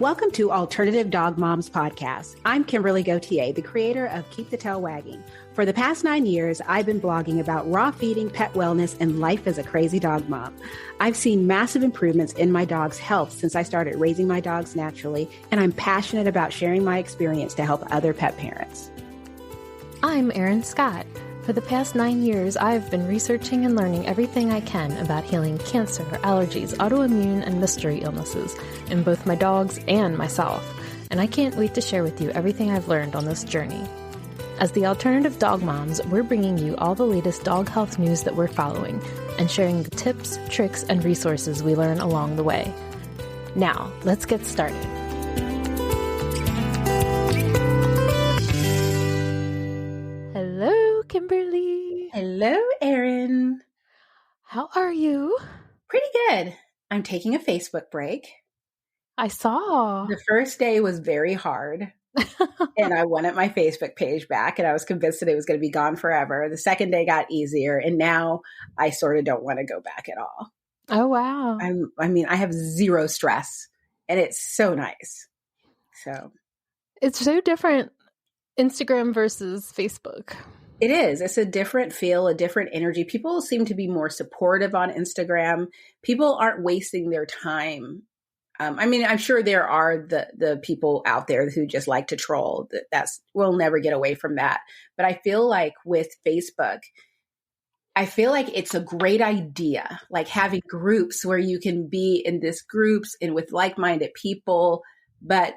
Welcome to Alternative Dog Moms Podcast. I'm Kimberly Gauthier, the creator of Keep the Tail Wagging. For the past 9 years, I've been blogging about raw feeding, pet wellness, and life as a crazy dog mom. I've seen massive improvements in my dog's health since I started raising my dogs naturally, and I'm passionate about sharing my experience to help other pet parents. I'm Erin Scott. For the past 9 years, I've been researching and learning everything I can about healing cancer, allergies, autoimmune, and mystery illnesses in both my dogs and myself, and I can't wait to share with you everything I've learned on this journey. As the Alternative Dog Moms, we're bringing you all the latest dog health news that we're following and sharing the tips, tricks, and resources we learn along the way. Now, let's get started. Hello, Kimberly. Hello, Erin. How are you? Pretty good. I'm taking a Facebook break. I saw. The first day was very hard, and I wanted my Facebook page back, and I was convinced that it was going to be gone forever. The second day got easier, and now I sort of don't want to go back at all. Oh, wow. I have zero stress, and it's so nice. So it's so different, Instagram versus Facebook. It is. It's a different feel, a different energy. People seem to be more supportive on Instagram. People aren't wasting their time. I'm sure there are the people out there who just like to troll. We'll never get away from that. But I feel like with Facebook, I feel like it's a great idea, like having groups where you can be in these groups and with like-minded people. But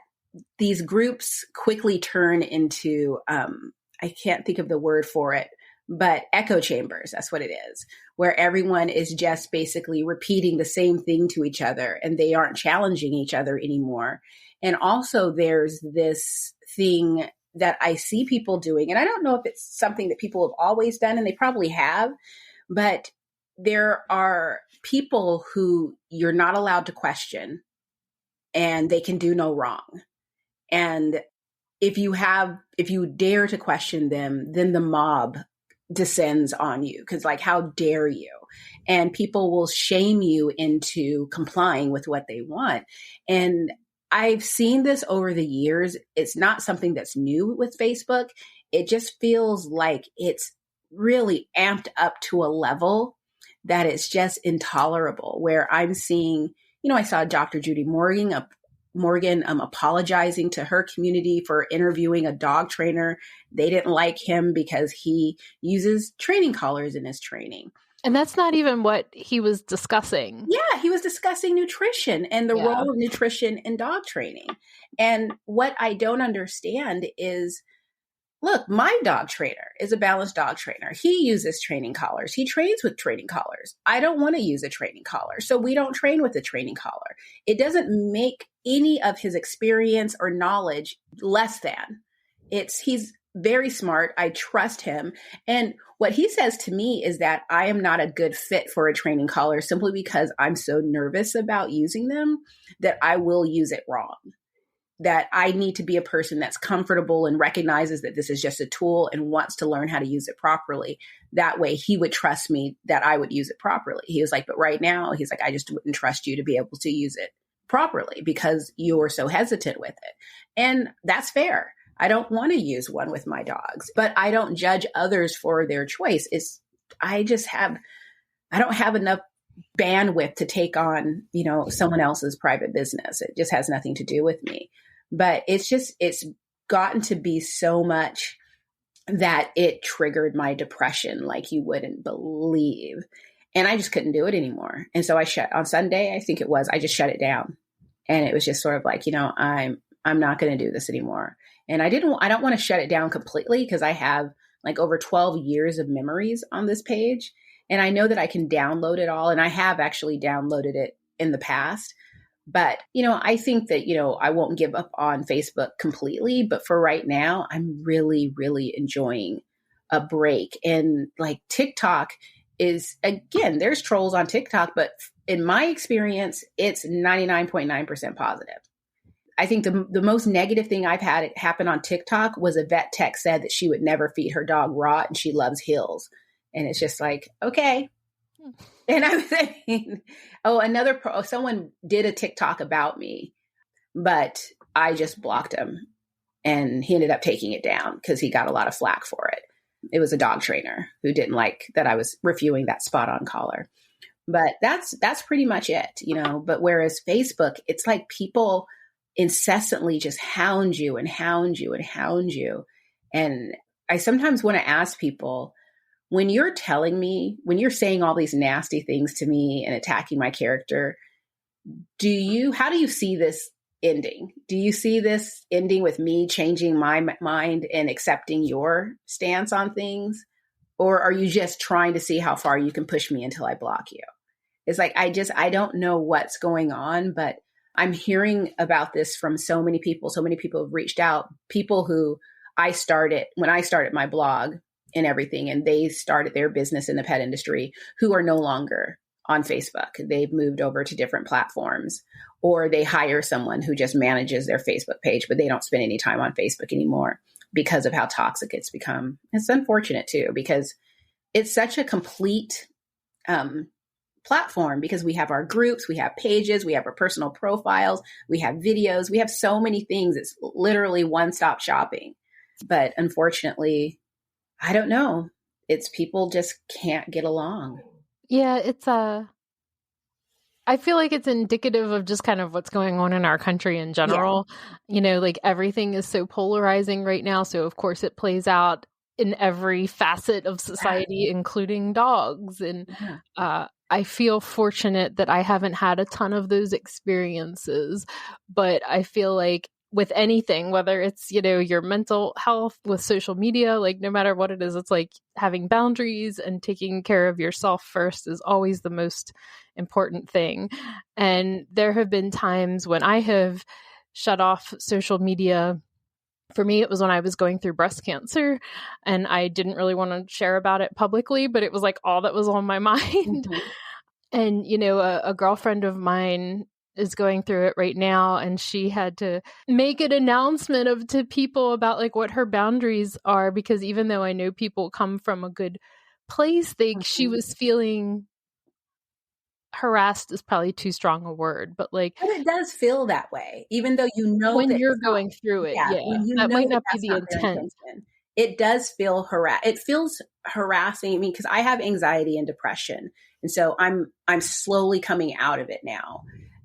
these groups quickly turn into, I can't think of the word for it, but echo chambers. That's what it is, where everyone is just basically repeating the same thing to each other and they aren't challenging each other anymore. And also there's this thing that I see people doing, and I don't know if it's something that people have always done, and they probably have, but there are people who you're not allowed to question and they can do no wrong. And if you dare to question them, then the mob descends on you because, like, how dare you? And people will shame you into complying with what they want. And I've seen this over the years. It's not something that's new with Facebook. It just feels like it's really amped up to a level that it's just intolerable, where I'm seeing, I saw Dr. Judy Morgan apologizing to her community for interviewing a dog trainer. They didn't like him because he uses training collars in his training. And that's not even what he was discussing. Yeah, he was discussing nutrition and the role of nutrition in dog training. And what I don't understand is, look, my dog trainer is a balanced dog trainer. He uses training collars. He trains with training collars. I don't want to use a training collar, so we don't train with a training collar. It doesn't make any of his experience or knowledge less than. He's very smart. I trust him. And what he says to me is that I am not a good fit for a training collar simply because I'm so nervous about using them that I will use it wrong. That I need to be a person that's comfortable and recognizes that this is just a tool and wants to learn how to use it properly. That way he would trust me that I would use it properly. He was like, but right now, he's like, I just wouldn't trust you to be able to use it properly because you're so hesitant with it. And that's fair. I don't want to use one with my dogs, but I don't judge others for their choice. I don't have enough bandwidth to take on, someone else's private business. It just has nothing to do with me. But it's gotten to be so much that it triggered my depression like you wouldn't believe. And I just couldn't do it anymore. And so on Sunday, I think it was, I just shut it down. And it was just sort of like, I'm not going to do this anymore. And I don't want to shut it down completely because I have like over 12 years of memories on this page. And I know that I can download it all. And I have actually downloaded it in the past. But, I think that, I won't give up on Facebook completely. But for right now, I'm really, really enjoying a break. And like TikTok is, again, there's trolls on TikTok. But in my experience, it's 99.9% positive. I think the most negative thing I've had happen on TikTok was a vet tech said that she would never feed her dog raw and she loves hills. And it's just like, okay. And I'm saying, someone did a TikTok about me but I just blocked him, and he ended up taking it down because he got a lot of flack for it. It was a dog trainer who didn't like that I was reviewing that spot on collar. But that's pretty much it, you know. But whereas Facebook, it's like people incessantly just hound you and hound you and hound you. And I sometimes want to ask people, when you're saying all these nasty things to me and attacking my character, how do you see this ending? Do you see this ending with me changing my mind and accepting your stance on things? Or are you just trying to see how far you can push me until I block you? It's like, I don't know what's going on, but I'm hearing about this from so many people. So many people have reached out, people who when I started my blog and everything, and they started their business in the pet industry, who are no longer on Facebook. They've moved over to different platforms, or they hire someone who just manages their Facebook page, but they don't spend any time on Facebook anymore because of how toxic it's become. It's unfortunate too, because it's such a complete platform, because we have our groups, we have pages, we have our personal profiles, we have videos, we have so many things. It's literally one-stop shopping. But unfortunately, I don't know. It's people just can't get along. Yeah, I feel like it's indicative of just kind of what's going on in our country in general. Yeah. You know, like everything is so polarizing right now. So of course it plays out in every facet of society, including dogs. And I feel fortunate that I haven't had a ton of those experiences, but I feel like with anything, whether it's, you know, your mental health with social media, like no matter what it is, it's like having boundaries and taking care of yourself first is always the most important thing. And there have been times when I have shut off social media. For me, it was when I was going through breast cancer, and I didn't really want to share about it publicly, but it was like all that was on my mind. Mm-hmm. And, you know, a girlfriend of mine is going through it right now, and she had to make an announcement to people about like what her boundaries are, because even though I know people come from a good place, she was feeling harassed is probably too strong a word, but like, but it does feel that way, even though you know when you're going through it. Yeah, that might not be the intent. It does feel it feels harassing me, because I have anxiety and depression, and so I'm slowly coming out of it now.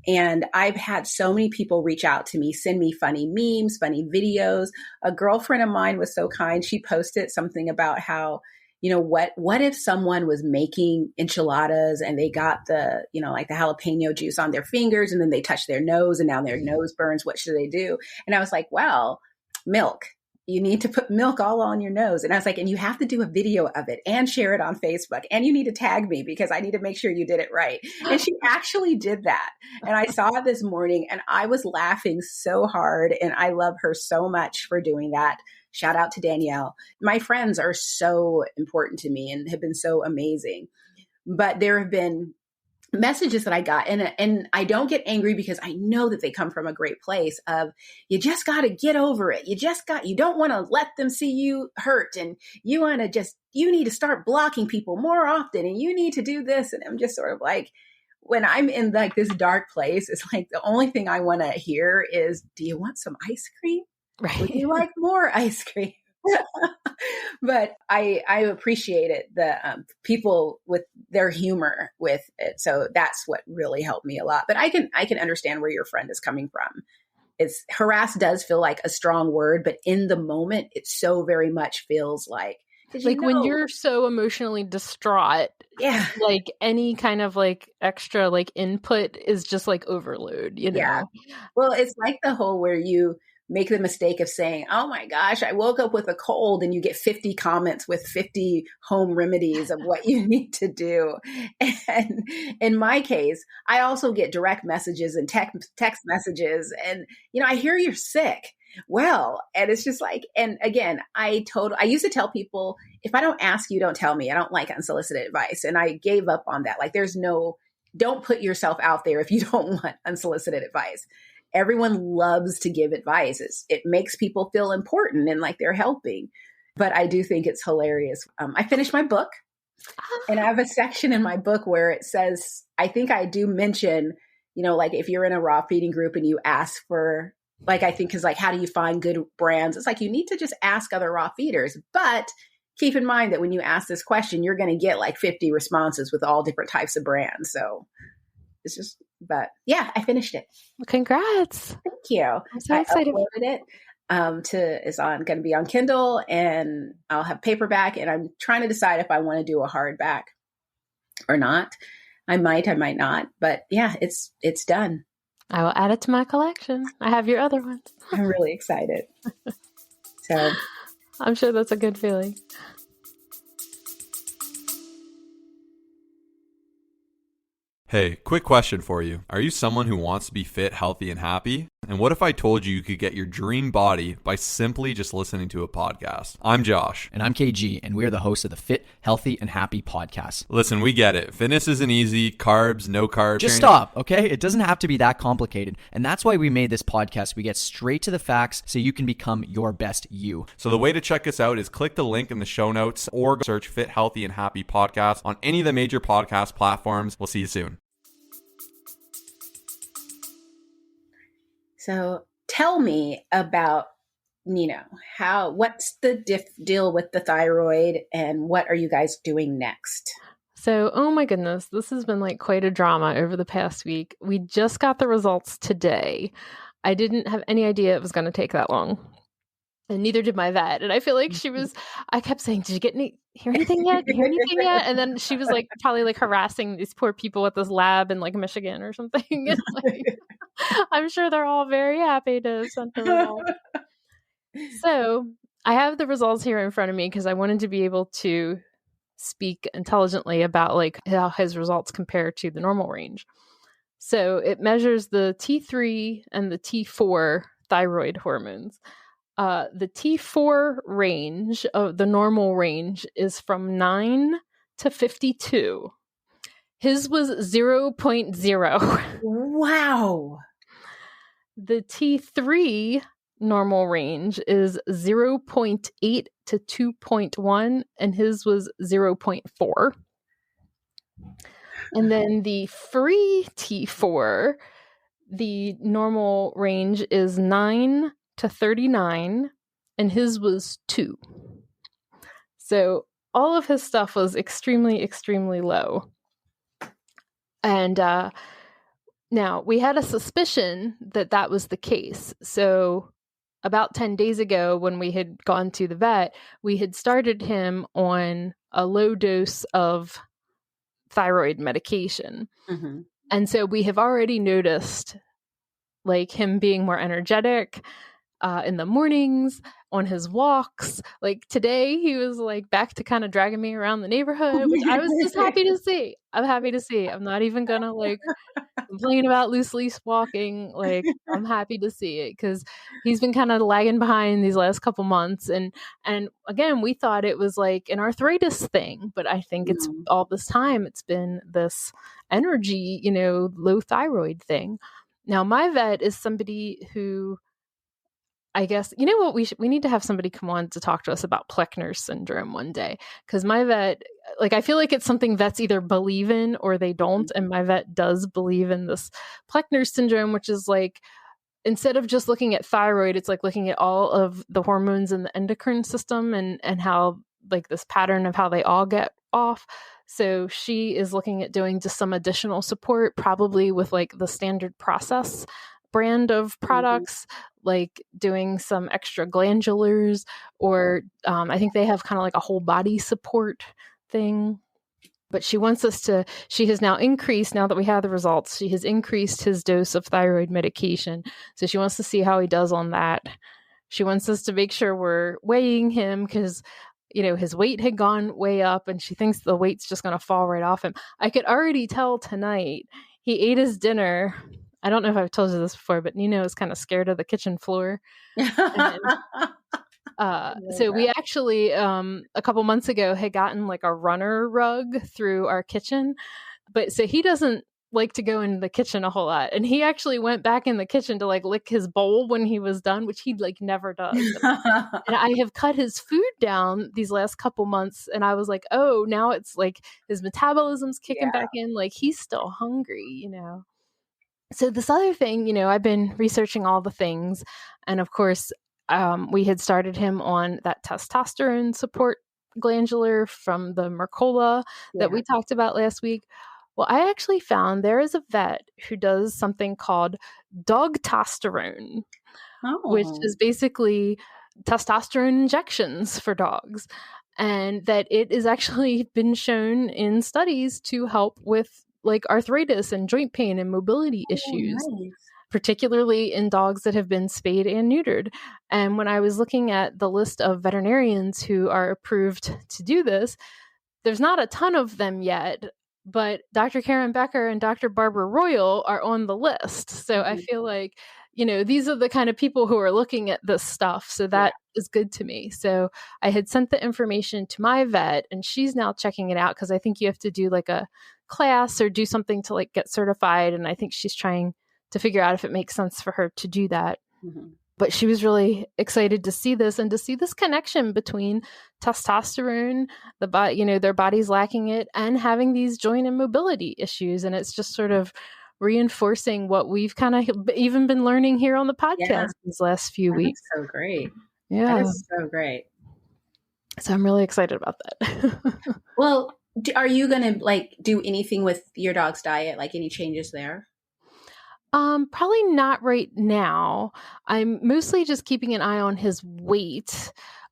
And I've had so many people reach out to me, send me funny memes, funny videos. A girlfriend of mine was so kind. She posted something about how, you know, what if someone was making enchiladas and they got the, you know, like the jalapeno juice on their fingers, and then they touch their nose and now their nose burns. What should they do? And I was like, well, milk. You need to put milk all on your nose. And I was like, and you have to do a video of it and share it on Facebook. And you need to tag me, because I need to make sure you did it right. And she actually did that. And I saw it this morning, and I was laughing so hard. And I love her so much for doing that. Shout out to Danielle. My friends are so important to me and have been so amazing. But there have been messages that I got, and I don't get angry, because I know that they come from a great place of, you just got to get over it. You don't want to let them see you hurt, and you need to start blocking people more often, and you need to do this. And I'm just sort of like, when I'm in like this dark place, it's like the only thing I want to hear is, do you want some ice cream? Right. Would you like more ice cream? But I appreciate it, the people with their humor with it. So that's what really helped me a lot. But I can understand where your friend is coming from. It's harass does feel like a strong word, but in the moment, it so very much feels like when you're so emotionally distraught, yeah, like any kind of like extra like input is just like overload, you know? Yeah. Well, it's like the whole where you make the mistake of saying, oh my gosh, I woke up with a cold, and you get 50 comments with 50 home remedies of what you need to do. And in my case, I also get direct messages and text messages, and, you know, I hear you're sick. Well, and it's just like, and again, I used to tell people, if I don't ask you, don't tell me. I don't like unsolicited advice. And I gave up on that. Like, don't put yourself out there if you don't want unsolicited advice. Everyone loves to give advice. It makes people feel important and like they're helping. But I do think it's hilarious. I finished my book, and I have a section in my book where it says, I think I do mention, like if you're in a raw feeding group and you ask for, like, I think, because like, how do you find good brands? It's like, you need to just ask other raw feeders. But keep in mind that when you ask this question, you're going to get like 50 responses with all different types of brands. So it's just, but yeah, I finished it. Congrats. Thank you. I'm so excited. I uploaded it. Is going to be on Kindle, and I'll have paperback, and I'm trying to decide if I want to do a hardback or not. I might not, but yeah, it's done. I will add it to my collection. I have your other ones. I'm really excited. So I'm sure that's a good feeling. Hey, quick question for you. Are you someone who wants to be fit, healthy, and happy? And what if I told you you could get your dream body by simply just listening to a podcast? I'm Josh. And I'm KG, and we're the hosts of the Fit, Healthy, and Happy podcast. Listen, we get it. Fitness isn't easy. Carbs, no carbs. Just stop, okay? It doesn't have to be that complicated. And that's why we made this podcast. We get straight to the facts so you can become your best you. So the way to check us out is click the link in the show notes or search Fit, Healthy, and Happy podcast on any of the major podcast platforms. We'll see you soon. So tell me about Neno. What's the deal with the thyroid, and what are you guys doing next? So, oh my goodness, this has been like quite a drama over the past week. We just got the results today. I didn't have any idea it was going to take that long. And neither did my vet. And I feel like I kept saying, did you hear anything yet? And then she was like, probably like harassing these poor people at this lab in like Michigan or something. And, like, I'm sure they're all very happy to send the results. So I have the results here in front of me because I wanted to be able to speak intelligently about like how his results compare to the normal range. So it measures the T3 and the T4 thyroid hormones. The T4 range of the normal range is from 9 to 52. His was 0.0. Wow. The T3 normal range is 0.8 to 2.1, and his was 0.4. And then the free T4, the normal range is 9 to 39, and his was 2. So all of his stuff was extremely, extremely low. And now we had a suspicion that was the case. So about 10 days ago, when we had gone to the vet, we had started him on a low dose of thyroid medication. Mm-hmm. And so we have already noticed like him being more energetic in the mornings, on his walks. Like today, he was like back to kind of dragging me around the neighborhood, which I was just happy to see. I'm happy to see. I'm not even gonna like complain about loose leaf walking. Like I'm happy to see it because he's been kind of lagging behind these last couple months. And again, we thought it was like an arthritis thing, but I think it's all this time it's been this energy, low thyroid thing. Now, my vet is somebody who, I guess, you know what, we need to have somebody come on to talk to us about Plechner's syndrome one day, because my vet, like, I feel like it's something vets either believe in or they don't, and my vet does believe in this Plechner's syndrome, which is like, instead of just looking at thyroid, it's like looking at all of the hormones in the endocrine system and how like this pattern of how they all get off. So she is looking at doing just some additional support, probably with like the standard process brand of products, like doing some extra glandulars, or I think they have kind of like a whole body support thing. But she wants us to, she has now increased, now that we have the results, she has increased his dose of thyroid medication. So she wants to see how he does on that. She wants us to make sure we're weighing him because, his weight had gone way up and she thinks the weight's just going to fall right off him. I could already tell tonight he ate his dinner. I don't know if I've told you this before, but Neno is kind of scared of the kitchen floor. So we actually, a couple months ago, had gotten like a runner rug through our kitchen. But so he doesn't like to go in the kitchen a whole lot. And he actually went back in the kitchen to like lick his bowl when he was done, which he like never does. And I have cut his food down these last couple months. And I was like, oh, now it's like his metabolism's kicking back in. Like he's still hungry, So this other thing, I've been researching all the things. And of course, we had started him on that testosterone support glandular from the Mercola that we talked about last week. Well, I actually found there is a vet who does something called Dogtosterone, which is basically testosterone injections for dogs. And that it has actually been shown in studies to help with like arthritis and joint pain and mobility issues, particularly in dogs that have been spayed and neutered. And when I was looking at the list of veterinarians who are approved to do this, there's not a ton of them yet, but Dr. Karen Becker and Dr. Barbara Royal are on the list. So I feel like, these are the kind of people who are looking at this stuff. So that is good to me. So I had sent the information to my vet and she's now checking it out because I think you have to do like a class or do something to like get certified. And I think she's trying to figure out if it makes sense for her to do that. But she was really excited to see this and to see this connection between testosterone, their body's lacking it, and having these joint and mobility issues. And it's just sort of reinforcing what we've kind of even been learning here on the podcast these last few weeks. So great. Yeah. That is so great. So I'm really excited about that. Well, are you going to like do anything with your dog's diet? Like any changes there? Probably not right now. I'm mostly just keeping an eye on his weight.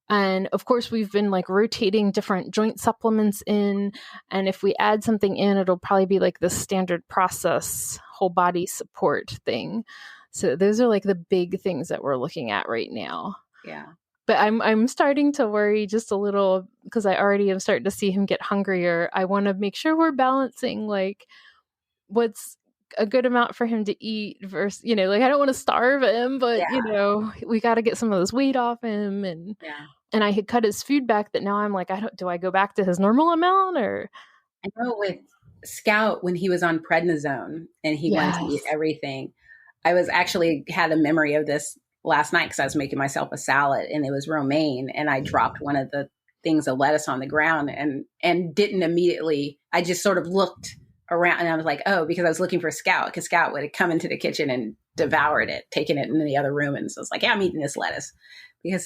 And of course, we've been like rotating different joint supplements in. And if we add something in, it'll probably be like the standard process whole body support thing. So those are like the big things that we're looking at right now. Yeah. But I'm starting to worry just a little because I already am starting to see him get hungrier. I want to make sure we're balancing like what's a good amount for him to eat versus, like I don't want to starve him, but we got to get some of this weight off him. And I had cut his food back that now I'm like, do I go back to his normal amount or? I know with Scout, when he was on prednisone and he wanted to eat everything, I was actually had a memory of this last night because I was making myself a salad and it was romaine and I dropped one of the things of lettuce on the ground and didn't immediately, I just sort of looked around and I was like, oh, because I was looking for Scout because Scout would have come into the kitchen and devoured it, taken it into the other room. And so I was like, yeah, I'm eating this lettuce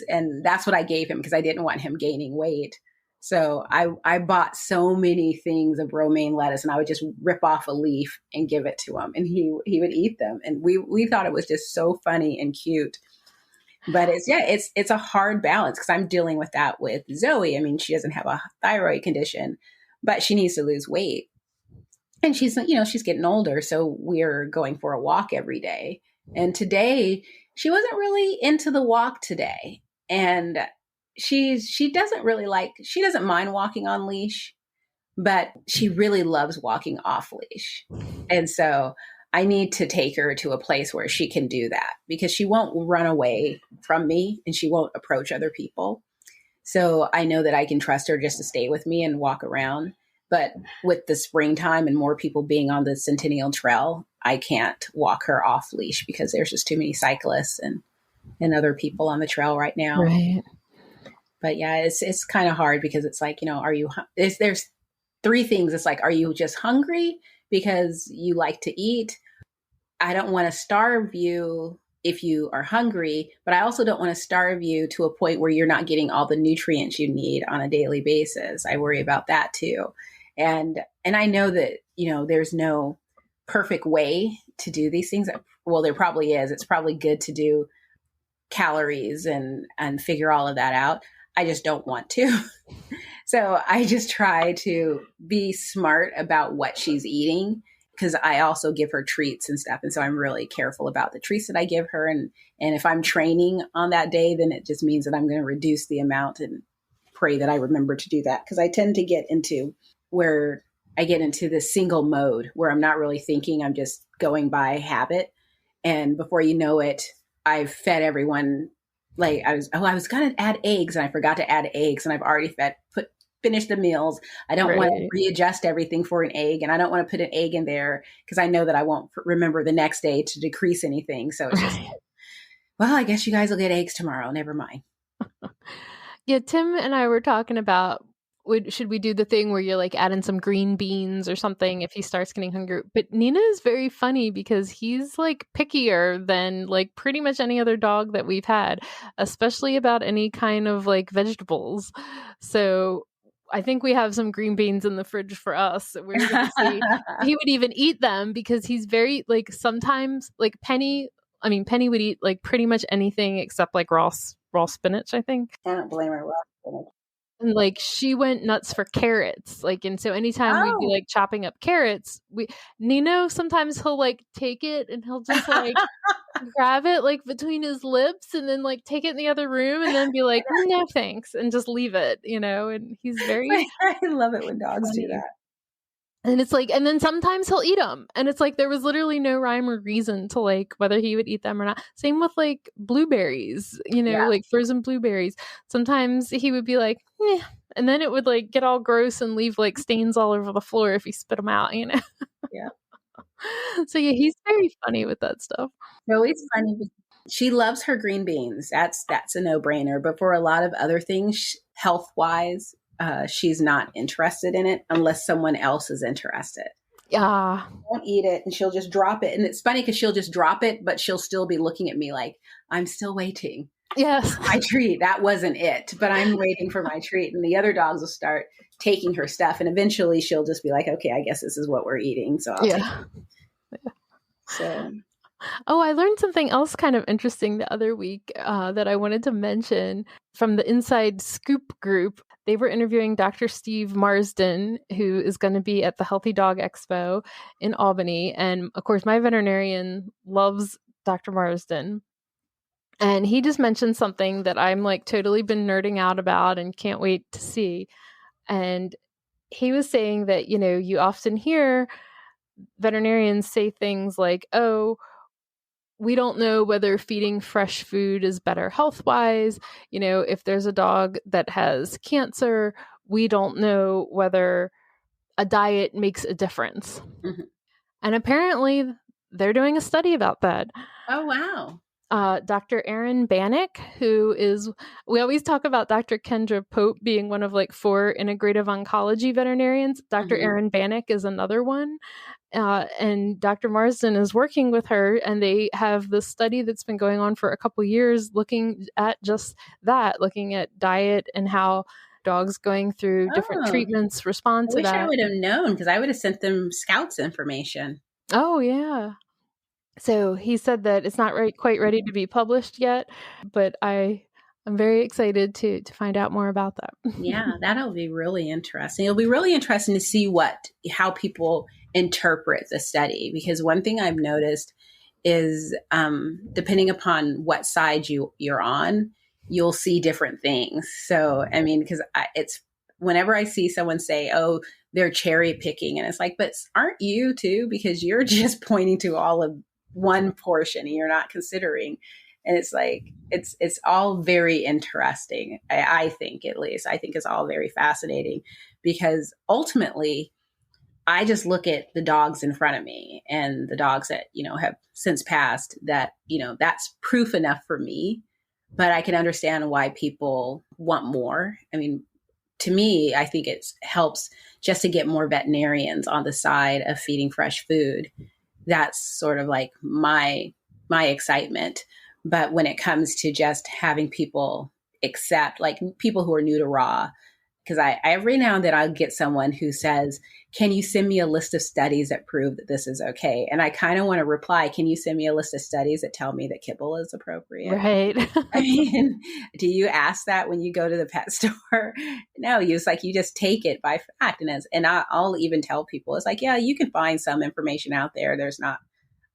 and that's what I gave him because I didn't want him gaining weight. So I bought so many things of romaine lettuce and I would just rip off a leaf and give it to him and he would eat them. And we thought it was just so funny and cute. But it's a hard balance because I'm dealing with that with Zoe. I mean, she doesn't have a thyroid condition, but she needs to lose weight. And she's getting older. So we're going for a walk every day. And today she wasn't really into the walk today. And she doesn't mind walking on leash, but she really loves walking off leash. And so I need to take her to a place where she can do that because she won't run away from me and she won't approach other people. So I know that I can trust her just to stay with me and walk around. But with the springtime and more people being on the Centennial Trail, I can't walk her off leash because there's just too many cyclists and other people on the trail right now. Right. But yeah, it's kind of hard because it's like, there's three things. It's like, are you just hungry because you like to eat? I don't want to starve you if you are hungry, but I also don't want to starve you to a point where you're not getting all the nutrients you need on a daily basis. I worry about that too. And I know that, there's no perfect way to do these things. Well, there probably is. It's probably good to do calories and figure all of that out. I just don't want to. So I just try to be smart about what she's eating because I also give her treats and stuff. And so I'm really careful about the treats that I give her. And if I'm training on that day, then it just means that I'm going to reduce the amount and pray that I remember to do that. Because I tend to get into where I get into this single mode where I'm not really thinking, I'm just going by habit. And before you know it, I've fed everyone. Like I was going to add eggs and I forgot to add eggs and I've already finished the meals. I don't want to readjust everything for an egg and I don't want to put an egg in there because I know that I won't remember the next day to decrease anything. So it's just, well, I guess you guys will get eggs tomorrow. Never mind. Yeah, Tim and I were talking about should we do the thing where you're like adding some green beans or something if he starts getting hungry? But Nina is very funny because he's like pickier than like pretty much any other dog that we've had, especially about any kind of like vegetables. So I think we have some green beans in the fridge for us. We're going to see. He would even eat them because he's very like sometimes like Penny would eat like pretty much anything except like raw spinach, I think. I don't blame her. And like she went nuts for carrots. Like, and so anytime we'd be like chopping up carrots, Neno sometimes he'll like take it and he'll just like grab it like between his lips and then like take it in the other room and then be like, no thanks, and just leave it, and he's very I love it when dogs funny. Do that. And it's like, and then sometimes he'll eat them. And it's like, there was literally no rhyme or reason to like whether he would eat them or not. Same with like blueberries, like frozen blueberries. Sometimes he would be like, eh. And then it would like get all gross and leave like stains all over the floor if he spit them out, Yeah. So yeah, he's very funny with that stuff. Always funny. She loves her green beans. That's a no-brainer. But for a lot of other things, health-wise, she's not interested in it unless someone else is interested. Yeah. Won't eat it and she'll just drop it. And it's funny because she'll just drop it, but she'll still be looking at me like, I'm still waiting. Yes. My treat. That wasn't it, but I'm waiting for my treat. And the other dogs will start taking her stuff. And eventually she'll just be like, okay, I guess this is what we're eating. So I'll take it. So. Oh, I learned something else kind of interesting the other week that I wanted to mention from the Inside Scoop group. They were interviewing Dr. Steve Marsden, who is going to be at the Healthy Dog Expo in Albany. And of course, my veterinarian loves Dr. Marsden. And he just mentioned something that I'm like totally been nerding out about and can't wait to see. And he was saying that, you often hear veterinarians say things like, oh, we don't know whether feeding fresh food is better health-wise. If there's a dog that has cancer, we don't know whether a diet makes a difference. Mm-hmm. And apparently they're doing a study about that. Oh, wow. Dr. Erin Bannock, we always talk about Dr. Kendra Pope being one of like 4 integrative oncology veterinarians. Dr. Mm-hmm. Erin Bannock is another one. And Dr. Marsden is working with her, and they have this study that's been going on for a couple years looking at just that, looking at diet and how dogs going through different treatments respond to that. I wish I would have known because I would have sent them Scouts information. Oh, yeah. So he said that it's not quite ready to be published yet, but I'm very excited to find out more about that. Yeah, that'll be really interesting. It'll be really interesting to see how people interpret the study, because one thing I've noticed is depending upon what side you're on, you'll see different things. So, I mean, because it's whenever I see someone say, oh, they're cherry picking, and it's like, but aren't you too? Because you're just pointing to all of one portion and you're not considering. And it's like, it's all very interesting. I think, at least, I think it's all very fascinating because ultimately I just look at the dogs in front of me and the dogs that, have since passed that, that's proof enough for me, but I can understand why people want more. I mean, to me, I think it helps just to get more veterinarians on the side of feeding fresh food. That's sort of like my excitement. But when it comes to just having people accept, like people who are new to raw, because I every now and then I'll get someone who says, can you send me a list of studies that prove that this is okay? And I kind of want to reply, can you send me a list of studies that tell me that kibble is appropriate? Right. I mean, do you ask that when you go to the pet store? No, it's like you just take it by fact. And I'll even tell people, it's like, yeah, you can find some information out there. There's not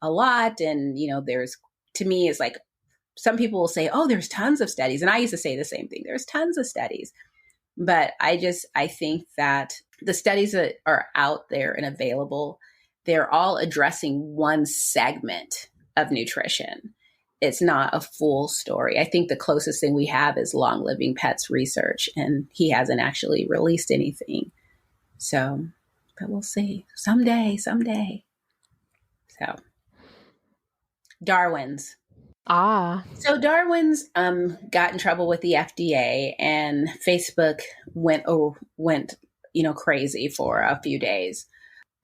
a lot. And, to me, it's like, some people will say, oh, there's tons of studies. And I used to say the same thing. There's tons of studies. But I think that the studies that are out there and available, they're all addressing one segment of nutrition. It's not a full story. I think the closest thing we have is Long Living Pets research, and he hasn't actually released anything. So, but we'll see. Someday. So, Darwin's. Ah. So Darwin's got in trouble with the FDA, and Facebook went crazy for a few days.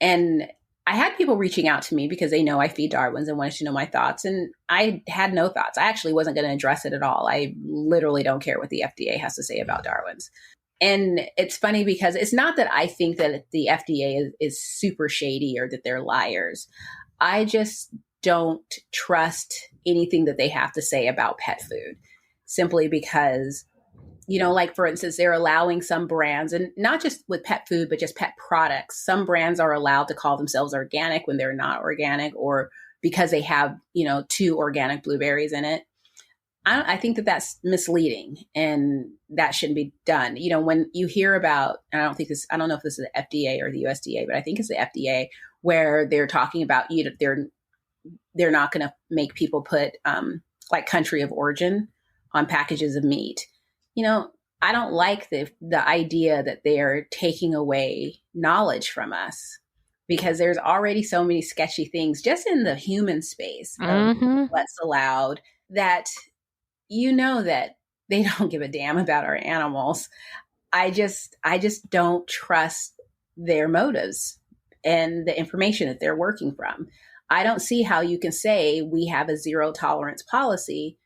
And I had people reaching out to me because they know I feed Darwin's and wanted to know my thoughts. And I had no thoughts. I actually wasn't going to address it at all. I literally don't care what the FDA has to say about Darwin's. And it's funny because it's not that I think that the FDA is super shady or that they're liars. I just don't trust anything that they have to say about pet food, simply because, like for instance, they're allowing some brands, and not just with pet food, but just pet products. Some brands are allowed to call themselves organic when they're not organic, or because they have, 2 organic blueberries in it. I think that that's misleading, and that shouldn't be done. When you hear about, and I don't know if this is the FDA or the USDA, but I think it's the FDA, where they're talking about, they're not going to make people put like country of origin on packages of meat. I don't like the idea that they are taking away knowledge from us, because there's already so many sketchy things just in the human space of what's allowed, that that they don't give a damn about our animals. I just don't trust their motives and the information that they're working from. I don't see how you can say we have a zero tolerance policy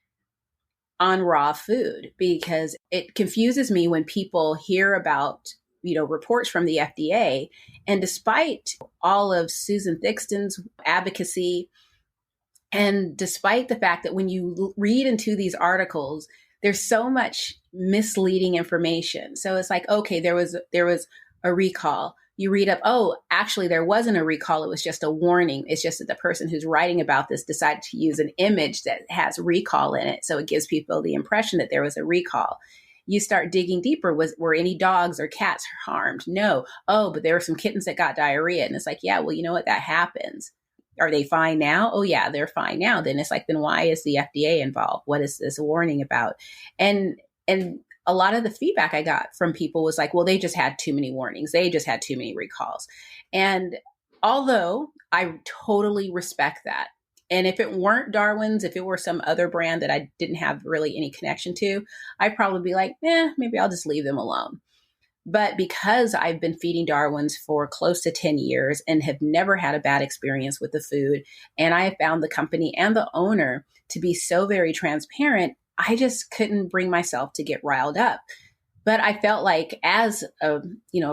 on raw food, because it confuses me when people hear about, reports from the FDA. And despite all of Susan Thixton's advocacy, and despite the fact that when you read into these articles, there's so much misleading information. So it's like, okay, there was a recall. You read up, oh, actually, there wasn't a recall. It was just a warning. It's just that the person who's writing about this decided to use an image that has recall in it. So it gives people the impression that there was a recall. You start digging deeper. Were any dogs or cats harmed? No. Oh, but there were some kittens that got diarrhea. And it's like, yeah, well, you know what? That happens. Are they fine now? Oh, yeah, they're fine now. Then it's like, then why is the FDA involved? What is this warning about? And a lot of the feedback I got from people was like, well, they just had too many warnings. They just had too many recalls. And although I totally respect that, and if it weren't Darwin's, if it were some other brand that I didn't have really any connection to, I'd probably be like, maybe I'll just leave them alone. But because I've been feeding Darwin's for close to 10 years and have never had a bad experience with the food, and I have found the company and the owner to be so very transparent, I just couldn't bring myself to get riled up. But I felt like, as a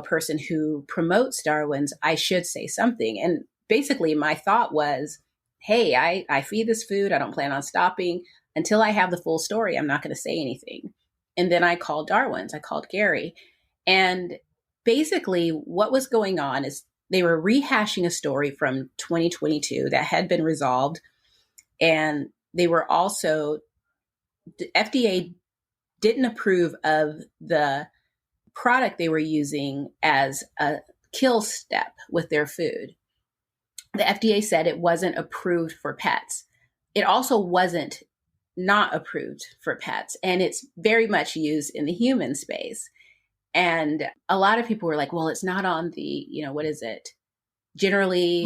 person who promotes Darwin's, I should say something. And basically my thought was, hey, I feed this food. I don't plan on stopping until I have the full story. I'm not going to say anything. And then I called Darwin's. I called Gary. And basically what was going on is they were rehashing a story from 2022 that had been resolved. And they were also, the FDA didn't approve of the product they were using as a kill step with their food. The FDA said it wasn't approved for pets. It also wasn't not approved for pets. And it's very much used in the human space. And a lot of people were like, well, it's not on the, what is it? Generally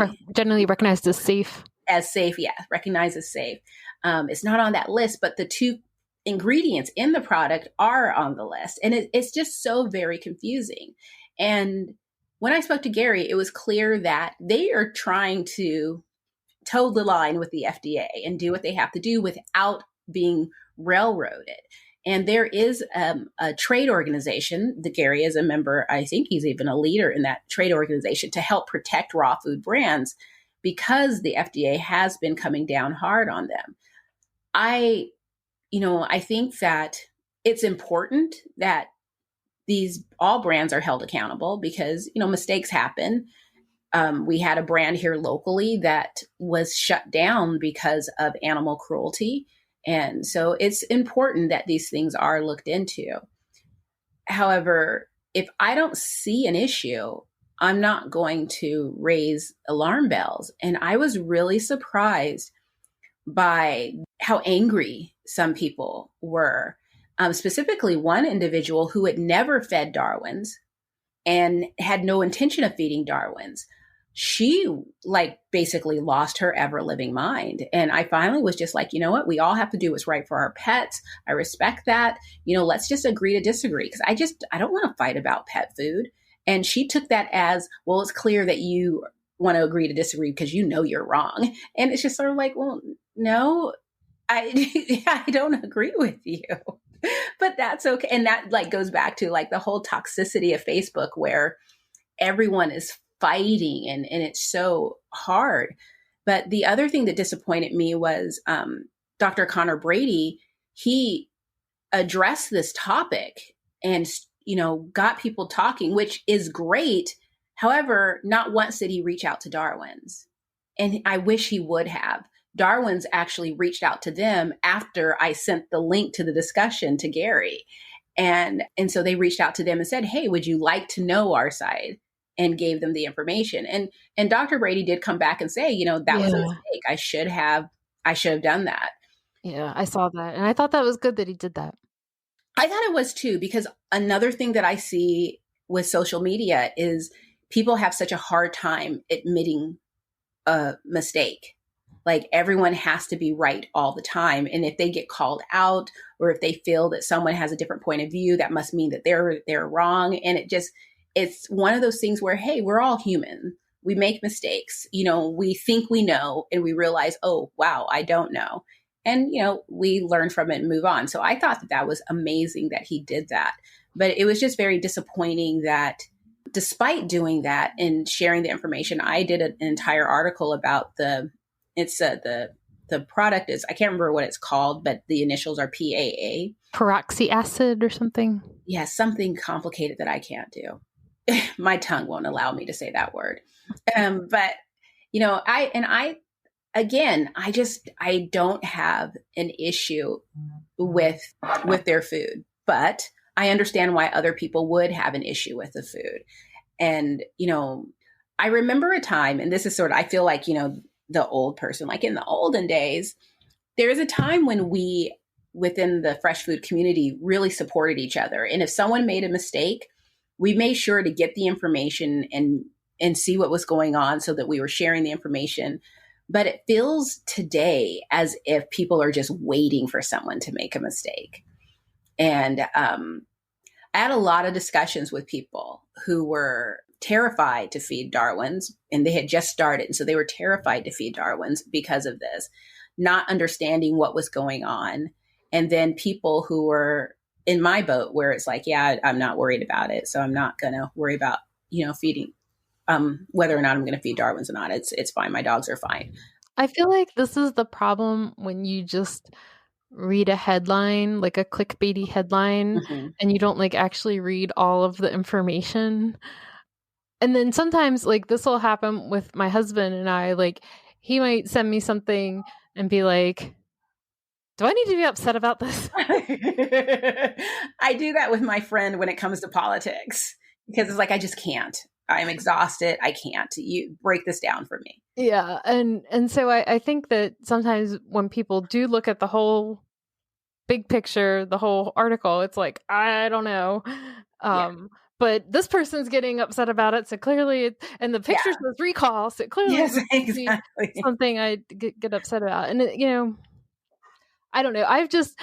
recognized as safe. As safe, yeah, recognized as safe. It's not on that list, but the 2 ingredients in the product are on the list. And it's just so very confusing. And when I spoke to Gary, it was clear that they are trying to toe the line with the FDA and do what they have to do without being railroaded. And there is a trade organization that Gary is a member. I think he's even a leader in that trade organization to help protect raw food brands, because the FDA has been coming down hard on them. I think that it's important that all brands are held accountable, because, mistakes happen. We had a brand here locally that was shut down because of animal cruelty. And so it's important that these things are looked into. However, if I don't see an issue, I'm not going to raise alarm bells. And I was really surprised by how angry some people were. Specifically one individual who had never fed Darwin's and had no intention of feeding Darwin's. she like basically lost her ever living mind. And I finally was just like, you know what? We all have to do what's right for our pets. I respect that. Let's just agree to disagree, because I don't want to fight about pet food. And she took that as, well, it's clear that you want to agree to disagree because you're wrong. And it's just sort of like, well, no, I don't agree with you, but that's okay. And that like goes back to like the whole toxicity of Facebook, where everyone is fighting and it's so hard. But the other thing that disappointed me was Dr. Connor Brady. He addressed this topic and, got people talking, which is great. However, not once did he reach out to Darwin's. And I wish he would have. Darwin's actually reached out to them after I sent the link to the discussion to Gary. And so they reached out to them and said, hey, would you like to know our side? And gave them the information. And Dr. Brady did come back and say, that was a mistake. I should have done that. Yeah, I saw that. And I thought that was good that he did that. I thought it was too, because another thing that I see with social media is people have such a hard time admitting a mistake. Like everyone has to be right all the time. And if they get called out, or if they feel that someone has a different point of view, that must mean that they're wrong. And it's one of those things where, hey, we're all human. We make mistakes. We think we know, and we realize, oh, wow, I don't know. And, we learn from it and move on. So I thought that was amazing that he did that. But it was just very disappointing that despite doing that and sharing the information, I did an entire article about the product is, I can't remember what it's called, but the initials are PAA. Peroxy acid or something? Yeah, something complicated that I can't do. My tongue won't allow me to say that word. But, I don't have an issue with their food, but I understand why other people would have an issue with the food. And, I remember a time, and this is sort of, I feel like, the old person, like in the olden days, there was a time when we, within the fresh food community, really supported each other. And if someone made a mistake, we made sure to get the information and see what was going on so that we were sharing the information. But it feels today as if people are just waiting for someone to make a mistake. And I had a lot of discussions with people who were terrified to feed Darwin's, and they had just started. And so they were terrified to feed Darwin's because of this, not understanding what was going on. And then people who were in my boat, where it's like, yeah, I'm not worried about it. So I'm not going to worry about, feeding, whether or not I'm going to feed Darwin's or not. It's fine. My dogs are fine. I feel like this is the problem when you just read a headline, like a clickbaity headline, and you don't like actually read all of the information. And then sometimes like this will happen with my husband and I, like he might send me something and be like, do I need to be upset about this? I do that with my friend when it comes to politics, because it's like, I just can't. I'm exhausted. I can't. You break this down for me. Yeah. And so I think that sometimes when people do look at the whole big picture, the whole article, it's like, I don't know. But this person's getting upset about it. So clearly, and the picture says recall. So clearly, exactly. Something I get upset about. And, I don't know. I've just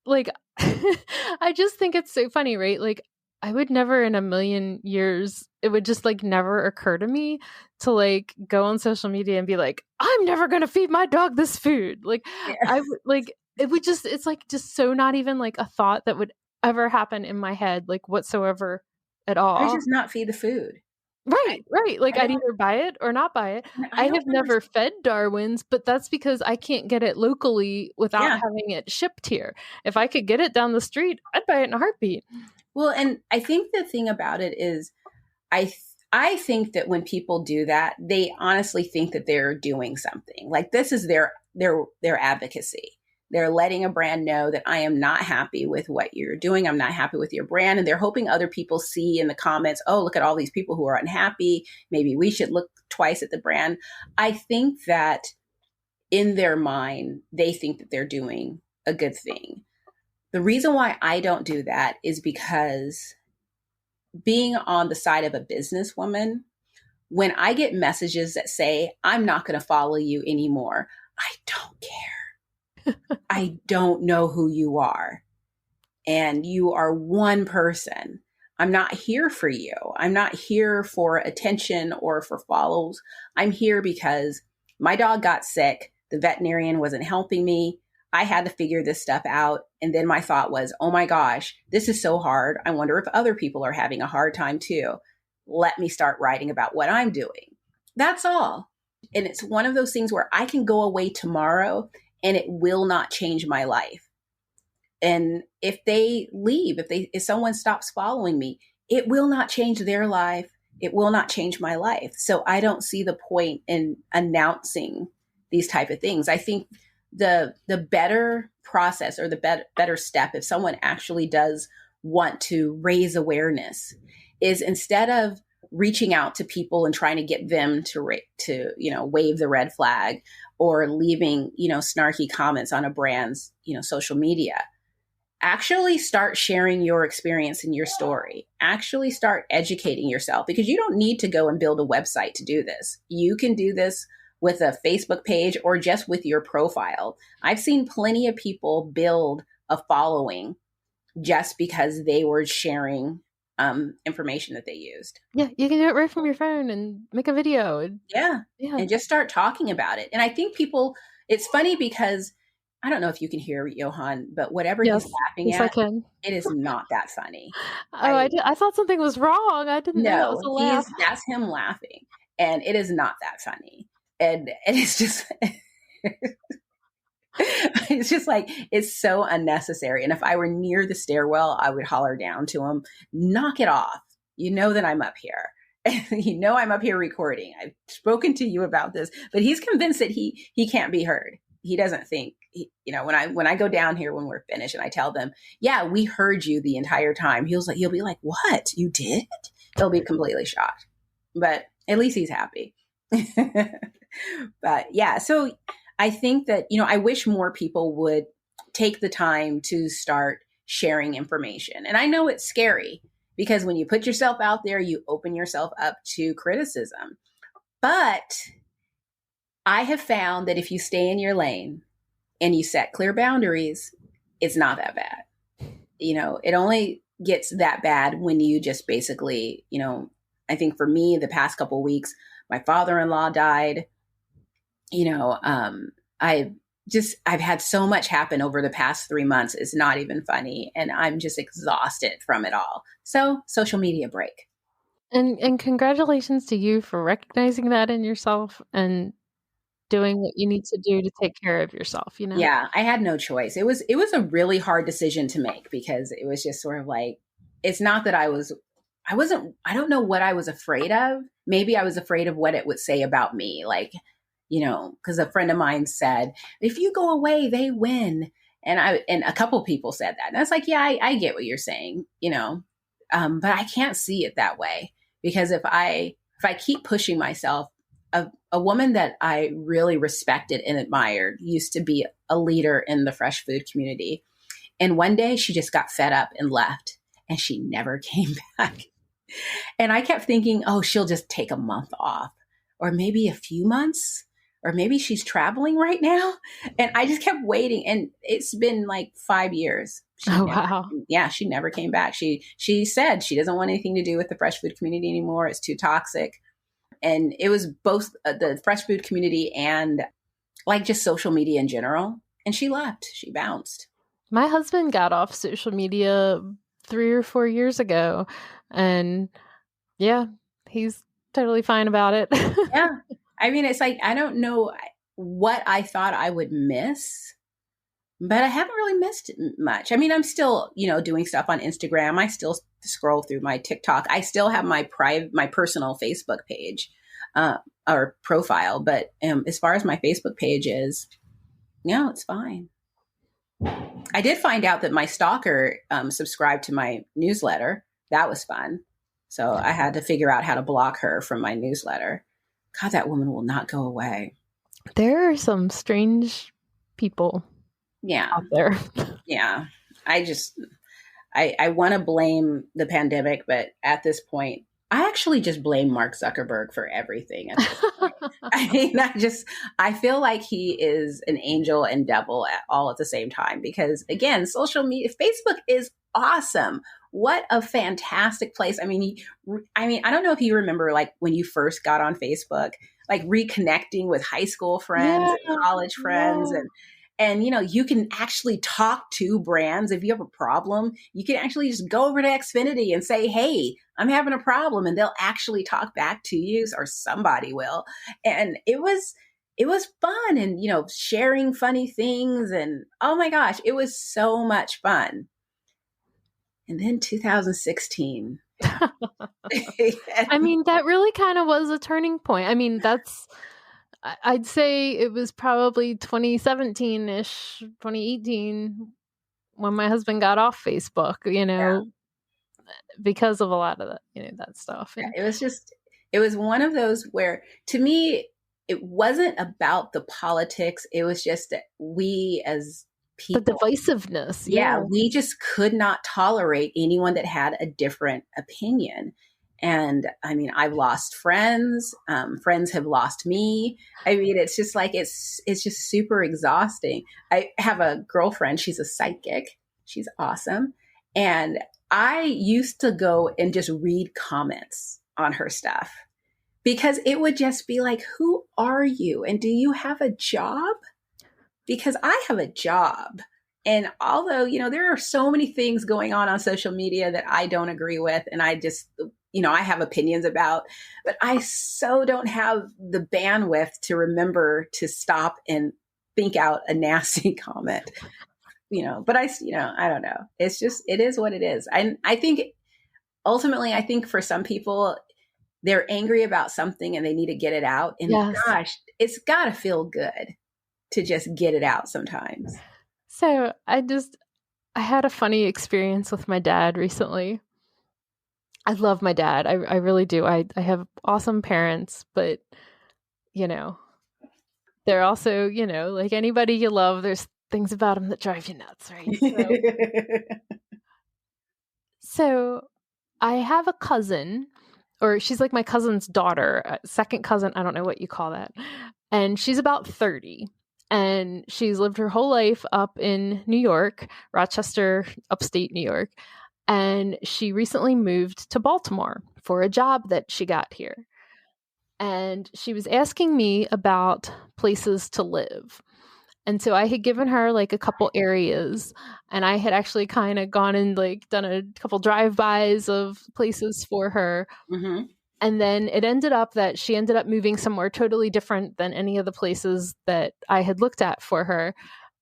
like, I just think it's so funny, right? Like, I would never in a million years, it would just like never occur to me to like go on social media and be like, I'm never going to feed my dog this food. Like, I would like, it would just, it's like just so not even like a thought that would ever happen in my head, like whatsoever at all. I just not feed the food. Right. Like I'd either buy it or not buy it. I have never fed Darwin's, but that's because I can't get it locally without having it shipped here. If I could get it down the street, I'd buy it in a heartbeat. Well, and I think the thing about it is I think that when people do that, they honestly think that they're doing something. Like this is their advocacy. They're letting a brand know that I am not happy with what you're doing. I'm not happy with your brand. And they're hoping other people see in the comments, oh, look at all these people who are unhappy. Maybe we should look twice at the brand. I think that in their mind, they think that they're doing a good thing. The reason why I don't do that is because being on the side of a businesswoman, when I get messages that say, I'm not going to follow you anymore, I don't care. I don't know who you are. And you are one person. I'm not here for you. I'm not here for attention or for follows. I'm here because my dog got sick. The veterinarian wasn't helping me. I had to figure this stuff out. And then my thought was, oh my gosh, this is so hard. I wonder if other people are having a hard time too. Let me start writing about what I'm doing. That's all. And it's one of those things where I can go away tomorrow and it will not change my life. And if they leave, if someone stops following me, it will not change their life. It will not change my life. So I don't see the point in announcing these type of things. I think the better process or the better step, if someone actually does want to raise awareness, is instead of reaching out to people and trying to get them to wave the red flag or leaving, snarky comments on a brand's, social media, actually start sharing your experience and your story. Actually start educating yourself, because you don't need to go and build a website to do this. You can do this with a Facebook page or just with your profile. I've seen plenty of people build a following just because they were sharing information that they used. Yeah, you can do it right from your phone and make a video. Yeah. And just start talking about it. And I think it's funny because I don't know if you can hear Johan, but whatever he's laughing at, it is not that funny. I thought something was wrong. I didn't know that was a laugh. That's him laughing. And it is not that funny. And it's just, it's just like, it's so unnecessary. And if I were near the stairwell, I would holler down to him, knock it off. You know that I'm up here. You know I'm up here recording. I've spoken to you about this, but he's convinced that he can't be heard. He doesn't think, when I go down here when we're finished and I tell them, yeah, we heard you the entire time. He'll be like, what? You did? He'll be completely shocked, but at least he's happy. But yeah, so I think that, I wish more people would take the time to start sharing information. And I know it's scary because when you put yourself out there, you open yourself up to criticism. But I have found that if you stay in your lane and you set clear boundaries, it's not that bad. It only gets that bad when you just basically, I think for me, the past couple of weeks, my father-in-law died. I've had so much happen over the past 3 months. It's not even funny. And I'm just exhausted from it all. So social media break. And congratulations to you for recognizing that in yourself and doing what you need to do to take care of yourself, Yeah, I had no choice. It was a really hard decision to make because it was just sort of like, it's not that I don't know what I was afraid of. Maybe I was afraid of what it would say about me. Like, because a friend of mine said, if you go away, they win. And a couple people said that. And I was like, yeah, I get what you're saying, but I can't see it that way, because if I keep pushing myself, a woman that I really respected and admired used to be a leader in the fresh food community. And one day she just got fed up and left, and she never came back. And I kept thinking, oh, she'll just take a month off, or maybe a few months, or maybe she's traveling right now. And I just kept waiting. And it's been like 5 years. Wow. Yeah, she never came back. She said she doesn't want anything to do with the fresh food community anymore. It's too toxic. And it was both the fresh food community and like just social media in general. And she left. She bounced. My husband got off social media 3 or 4 years ago. And yeah, he's totally fine about it. Yeah. I mean, it's like, I don't know what I thought I would miss, but I haven't really missed much. I mean, I'm still, doing stuff on Instagram. I still scroll through my TikTok. I still have my personal Facebook page or profile. But as far as my Facebook page is, it's fine. I did find out that my stalker subscribed to my newsletter. That was fun. So I had to figure out how to block her from my newsletter. God, that woman will not go away. There are some strange people out there. Yeah. I want to blame the pandemic, but at this point, I actually just blame Mark Zuckerberg for everything at this point. I mean, I feel like he is an angel and devil all at the same time, because again, social media, Facebook is awesome. What a fantastic place. I mean, I don't know if you remember, like, when you first got on Facebook, like reconnecting with high school friends and college friends, and you can actually talk to brands. If you have a problem, you can actually just go over to Xfinity and say, hey, I'm having a problem, and they'll actually talk back to you, or somebody will. And it was fun, and sharing funny things, and oh my gosh, it was so much fun. And then 2016. I mean, that really kind of was a turning point. I mean, I'd say it was probably 2017-ish, 2018 when my husband got off Facebook, because of a lot of that, that stuff. And it was one of those where, to me, it wasn't about the politics. It was just that we as people, the divisiveness. Yeah, we just could not tolerate anyone that had a different opinion. And I mean, I've lost friends. Friends have lost me. I mean, it's just like, it's just super exhausting. I have a girlfriend. She's a psychic. She's awesome. And I used to go and just read comments on her stuff, because it would just be like, who are you? And do you have a job? Because I have a job. And although, there are so many things going on social media that I don't agree with, and I just, I have opinions about, but I so don't have the bandwidth to remember to stop and think out a nasty comment, but I don't know. It's just, it is what it is. I think ultimately, for some people, they're angry about something and they need to get it out. And gosh, it's got to feel good to just get it out sometimes. So I had a funny experience with my dad recently. I love my dad. I really do. I have awesome parents, but they're also, like anybody you love, there's things about them that drive you nuts, right? So I have a cousin, or she's like my cousin's daughter, second cousin. I don't know what you call that. And she's about 30. And she's lived her whole life up in New York, Rochester, upstate New York. And she recently moved to Baltimore for a job that she got here. And she was asking me about places to live. And so I had given her like a couple areas, and I had actually kind of gone and like done a couple drive-bys of places for her. Mm-hmm. And then it ended up that she ended up moving somewhere totally different than any of the places that I had looked at for her.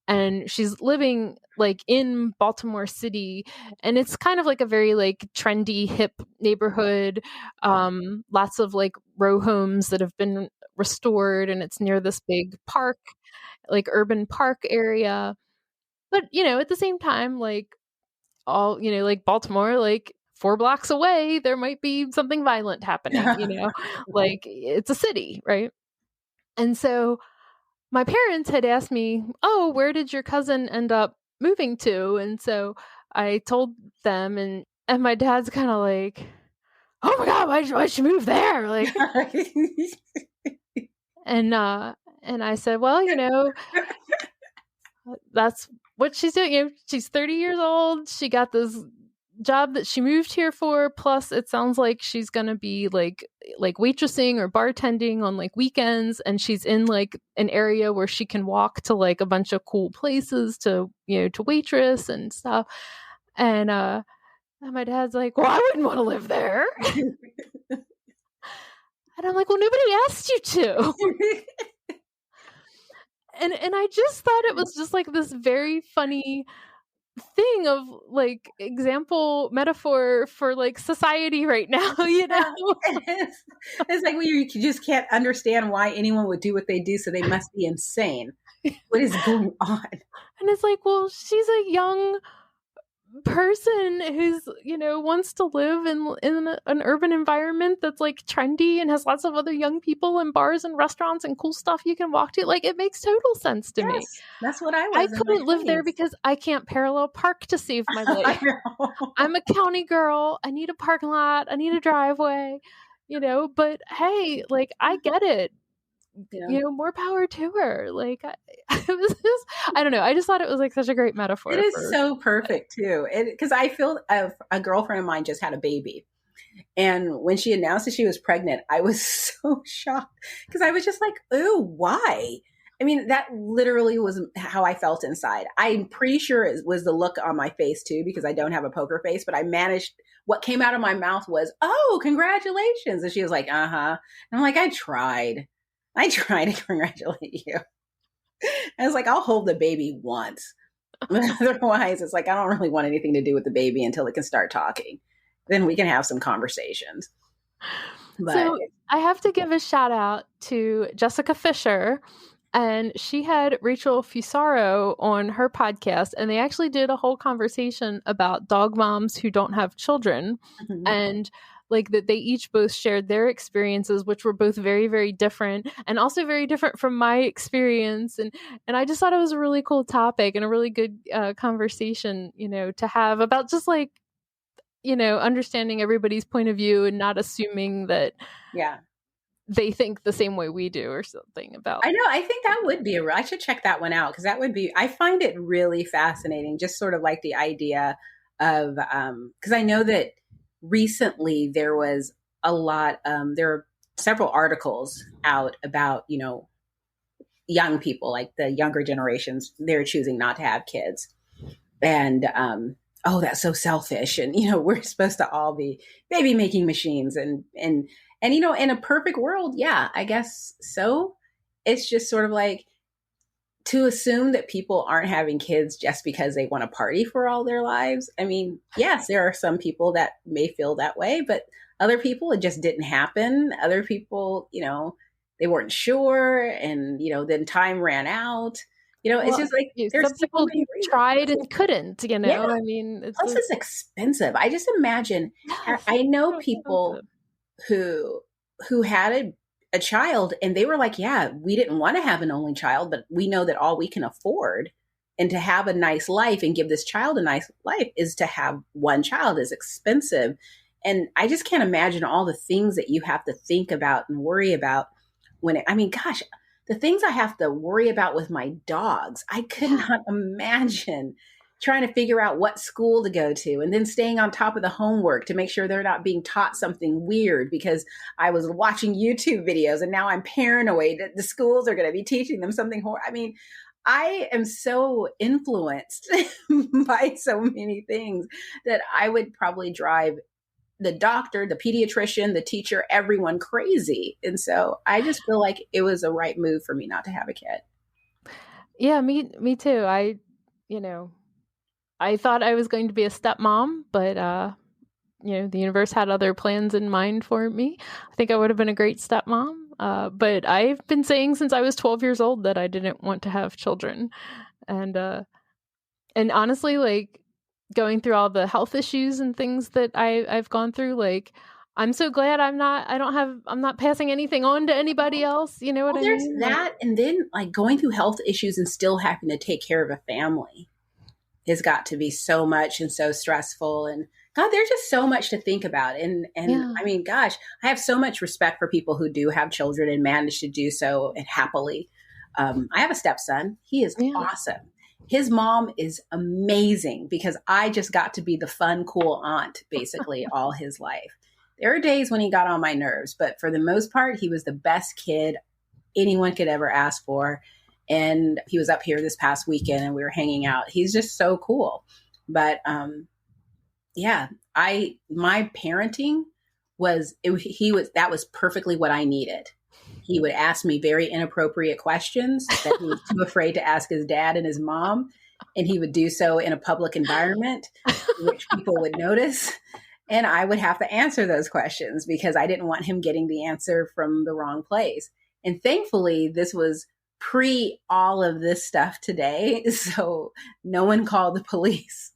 And she's living like in Baltimore City, and it's kind of like a very like trendy, hip neighborhood. Lots of like row homes that have been restored, and it's near this big park, like urban park area. But, at the same time, like all, like Baltimore, like 4 blocks away, there might be something violent happening, like it's a city, right? And so my parents had asked me, oh, where did your cousin end up moving to? And so I told them, and my dad's kind of like, oh my God, why'd she move there? Like, and I said, well, that's what she's doing. She's 30 years old. She got this job that she moved here for. Plus, it sounds like she's gonna be like waitressing or bartending on like weekends, and she's in like an area where she can walk to like a bunch of cool places to to waitress and stuff. And my dad's like, well, I wouldn't want to live there. And I'm like, well, nobody asked you to. And I just thought it was just like this very funny thing of like example metaphor for like society right now, It's like you just can't understand why anyone would do what they do, so they must be insane. What is going on? And it's like, well, she's a young person who's, wants to live in an urban environment that's like trendy and has lots of other young people and bars and restaurants and cool stuff you can walk to. Like, it makes total sense to me. That's what I was. I couldn't live there because I can't parallel park to save my life. I'm a county girl. I need a parking lot. I need a driveway, but hey, like, I get it. More power to her. Like, it was just, I don't know. I just thought it was like such a great metaphor. It is so perfect too. Because I feel a girlfriend of mine just had a baby. And when she announced that she was pregnant, I was so shocked because I was just like, ooh, why? I mean, that literally was how I felt inside. I'm pretty sure it was the look on my face too, because I don't have a poker face, but I managed, what came out of my mouth was, oh, congratulations. And she was like, uh-huh. And I'm like, I tried to congratulate you. I was like, I'll hold the baby once. Otherwise, it's like, I don't really want anything to do with the baby until it can start talking. Then we can have some conversations. But so I have to give a shout out to Jessica Fisher. And she had Rachel Fusaro on her podcast, and they actually did a whole conversation about dog moms who don't have children. Mm-hmm. And like that they each both shared their experiences, which were both very, very different and also very different from my experience. And I just thought it was a really cool topic and a really good conversation, to have about just like, understanding everybody's point of view and not assuming that they think the same way we do or something about. I know. I think that would be I should check that one out because that would be, I find it really fascinating. Just sort of like the idea of, because I know that recently there was a lot, there are several articles out about, young people, like the younger generations, they're choosing not to have kids. And, oh, that's so selfish. And, we're supposed to all be baby making machines and, in a perfect world, yeah, I guess so. It's just sort of like to assume that people aren't having kids just because they want to party for all their lives. I mean, yes, there are some people that may feel that way, but other people, it just didn't happen. Other people, they weren't sure. And, then time ran out. It's just like there's some people who tried and couldn't, Yeah. I mean, plus it's expensive. I just imagine, I know people who had a child and they were like, yeah, we didn't want to have an only child, but we know that all we can afford and to have a nice life and give this child a nice life is to have one child is expensive. And I just can't imagine all the things that you have to think about and worry about gosh, the things I have to worry about with my dogs, I could not imagine trying to figure out what school to go to and then staying on top of the homework to make sure they're not being taught something weird because I was watching YouTube videos and now I'm paranoid that the schools are going to be teaching them something horrible. I mean, I am so influenced by so many things that I would probably drive the doctor, the pediatrician, the teacher, everyone crazy. And so I just feel like it was a right move for me not to have a kid. Yeah, me too. I thought I was going to be a stepmom, but the universe had other plans in mind for me. I think I would have been a great stepmom. But I've been saying since I was 12 years old that I didn't want to have children. And honestly, like going through all the health issues and things that I've gone through, like I'm so glad I'm not passing anything on to anybody else. You know what I mean? There's that. And then like going through health issues and still having to take care of a family has got to be so much and so stressful. And God, there's just so much to think about. And I mean, gosh, I have so much respect for people who do have children and manage to do so and happily. I have a stepson. He is awesome. His mom is amazing because I just got to be the fun, cool aunt basically all his life. There are days when he got on my nerves, but for the most part, he was the best kid anyone could ever ask for. And he was up here this past weekend and we were hanging out. He's just so cool. But my parenting that was perfectly what I needed. He would ask me very inappropriate questions that he was too afraid to ask his dad and his mom. And he would do so in a public environment, which people would notice. And I would have to answer those questions because I didn't want him getting the answer from the wrong place. And thankfully, this was pre all of this stuff today. So no one called the police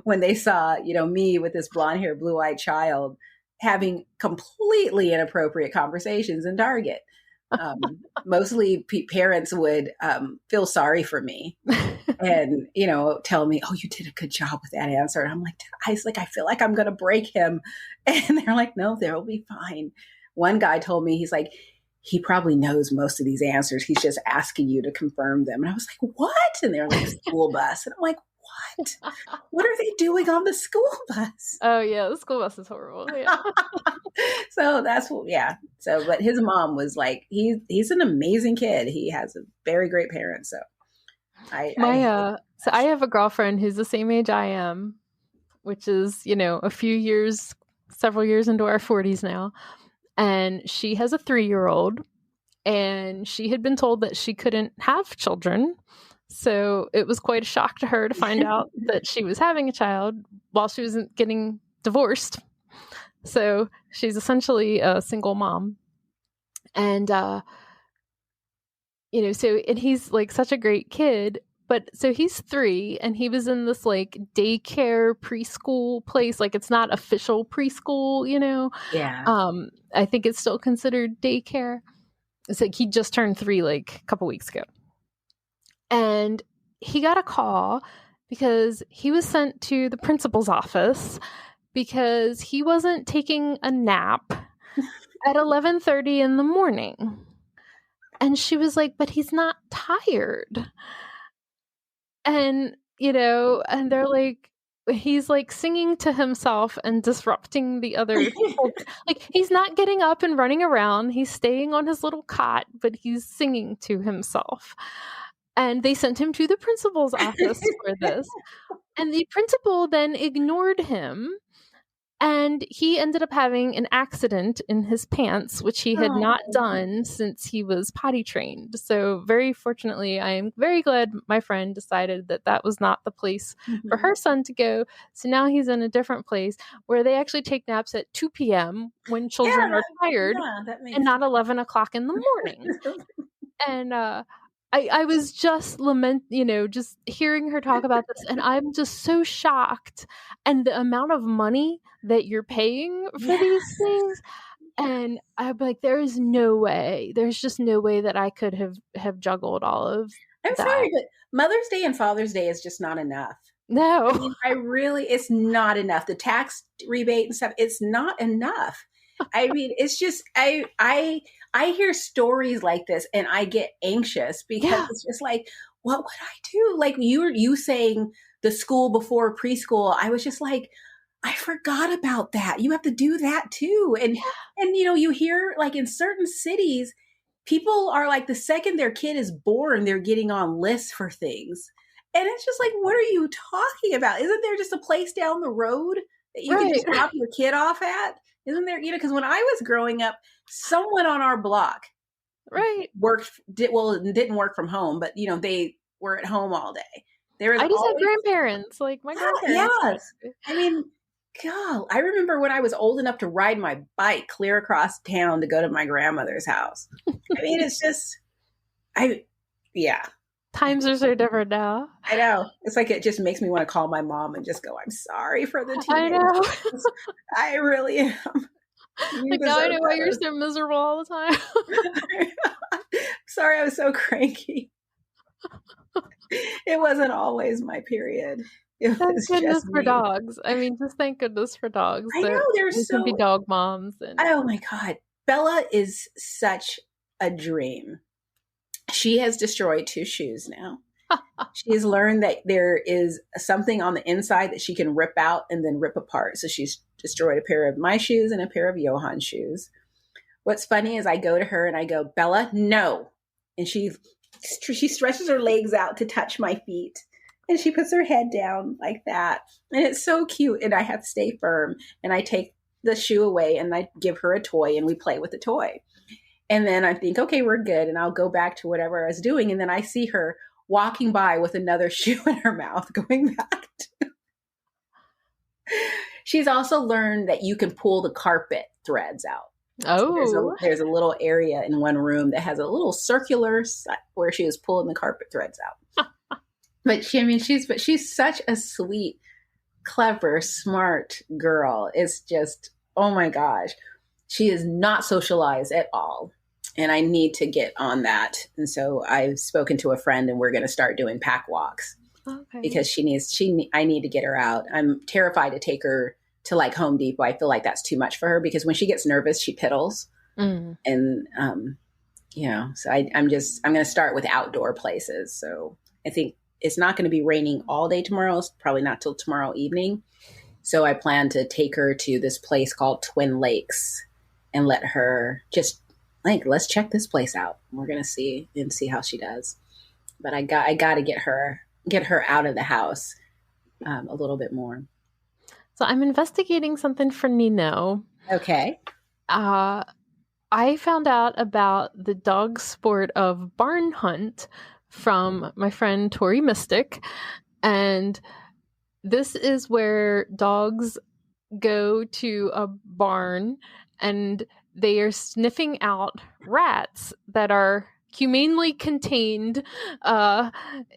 when they saw, me with this blonde haired, blue eyed child having completely inappropriate conversations in Target. Mostly parents would feel sorry for me and, tell me, oh, you did a good job with that answer. And I'm like, I feel like I'm going to break him. And they're like, no, they'll be fine. One guy told me, he's like, he probably knows most of these answers. He's just asking you to confirm them. And I was like, what? And they're like, school bus. And I'm like, what? What are they doing on the school bus? Oh, yeah. The school bus is horrible. Yeah. So that's what, yeah. So, but his mom was like, he's an amazing kid. He has a very great parent. So I have a girlfriend who's the same age I am, which is, several years into our 40s now. And she has a 3-year-old, and she had been told that she couldn't have children. So it was quite a shock to her to find out that she was having a child while she wasn't getting divorced. So she's essentially a single mom. And, and he's like such a great kid. But so he's 3, and he was in this like daycare preschool place. Like, it's not official preschool, Yeah. I think it's still considered daycare. It's like he just turned 3 like a couple weeks ago. And he got a call because he was sent to the principal's office because he wasn't taking a nap at 11:30 in the morning. And she was like, but he's not tired. And, and they're like, he's like singing to himself and disrupting the other people. Like, he's not getting up and running around. He's staying on his little cot, but he's singing to himself. And they sent him to the principal's office for this. And the principal then ignored him. And he ended up having an accident in his pants, which he had not done since he was potty trained. So very fortunately, I am very glad my friend decided that was not the place for her son to go. So now he's in a different place where they actually take naps at 2 p.m. when children are tired and not 11 o'clock in the morning. And I was just just hearing her talk about this, and I'm just so shocked. And the amount of money that you're paying for these things, and I'm like, there's just no way that I could have juggled all of that. Sorry, but Mother's Day and Father's Day is just not enough. No. It's not enough. The tax rebate and stuff, it's not enough. I mean, it's just, I hear stories like this and I get anxious because it's just like, what would I do? Like you saying the school before preschool, I was just like, I forgot about that. You have to do that too. And you hear like in certain cities, people are like, the second their kid is born, they're getting on lists for things. And it's just like, what are you talking about? Isn't there just a place down the road that you can just drop your kid off at? Isn't there, because when I was growing up, someone on our block didn't work from home, but they were at home all day. I just had grandparents, like my grandparents. Yes. I mean, God, I remember when I was old enough to ride my bike clear across town to go to my grandmother's house. I mean, it's just, Times are so different now. I know. It's like, it just makes me want to call my mom and just go, I'm sorry for the teenagers. I know. I really am. Like, now I know why you're so miserable all the time. Sorry, I was so cranky. It wasn't always my period. Thank goodness for dogs. I mean, just thank goodness for dogs. I know, they're so... can be dog moms. Oh my God. Bella is such a dream. She has destroyed 2 shoes now. She has learned that there is something on the inside that she can rip out and then rip apart. So she's destroyed a pair of my shoes and a pair of Johan's shoes. What's funny is I go to her and I go, Bella, no. And she stretches her legs out to touch my feet. And she puts her head down like that. And it's so cute. And I have to stay firm. And I take the shoe away and I give her a toy and we play with the toy. And then I think, okay, we're good. And I'll go back to whatever I was doing. And then I see her walking by with another shoe in her mouth, going back to. She's also learned that you can pull the carpet threads out. So Oh, there's a little area in one room that has a little circular where she was pulling the carpet threads out. But she's such a sweet, clever, smart girl. It's just, oh my gosh. She is not socialized at all. And I need to get on that. And so I've spoken to a friend and we're going to start doing pack walks. okay. Because I need to get her out. I'm terrified to take her to like Home Depot. I feel like that's too much for her because when she gets nervous, she piddles. Mm. And, so I'm going to start with outdoor places. So I think it's not going to be raining all day tomorrow. It's probably not till tomorrow evening. So I plan to take her to this place called Twin Lakes and let her just let's check this place out. We're going to see how she does. But I got to get her out of the house a little bit more. So I'm investigating something for Neno. Okay. I found out about the dog sport of barn hunt from my friend Tori Mystic. And this is where dogs go to a barn and they are sniffing out rats that are humanely contained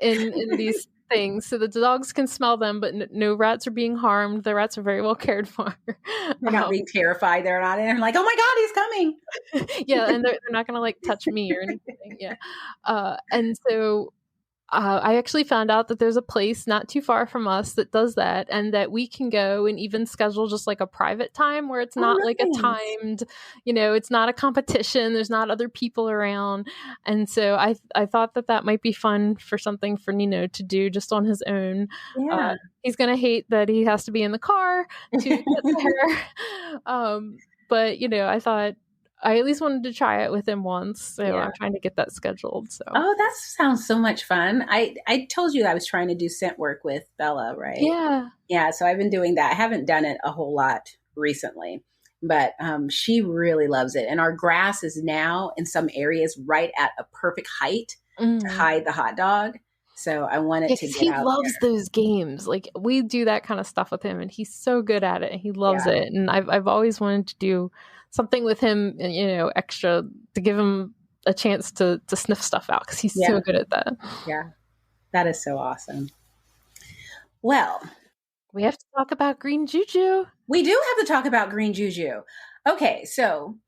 in these things, so the dogs can smell them, but no rats are being harmed. The rats are very well cared for. They're not being terrified. They're not in like, oh my God, he's coming. Yeah, and they're not going to like touch me or anything. Yeah, and so I actually found out that there's a place not too far from us that does that, and that we can go and even schedule just like a private time where it's not like a timed, it's not a competition. There's not other people around. And so I thought that might be fun for something for Neno to do just on his own. Yeah. He's going to hate that he has to be in the car to get there. But, I thought, I at least wanted to try it with him once, so yeah. I'm trying to get that scheduled. So. Oh, that sounds so much fun. I told you I was trying to do scent work with Bella, right? Yeah. Yeah, so I've been doing that. I haven't done it a whole lot recently, but she really loves it. And our grass is now in some areas right at a perfect height to hide the hot dog. So I wanted to get he out loves there. Those games. Like we do that kind of stuff with him, and he's so good at it. And he loves it. And I've always wanted to do something with him, extra to give him a chance to sniff stuff out because he's so good at that. Yeah, that is so awesome. Well, we have to talk about green juju. We do have to talk about green juju. Okay, so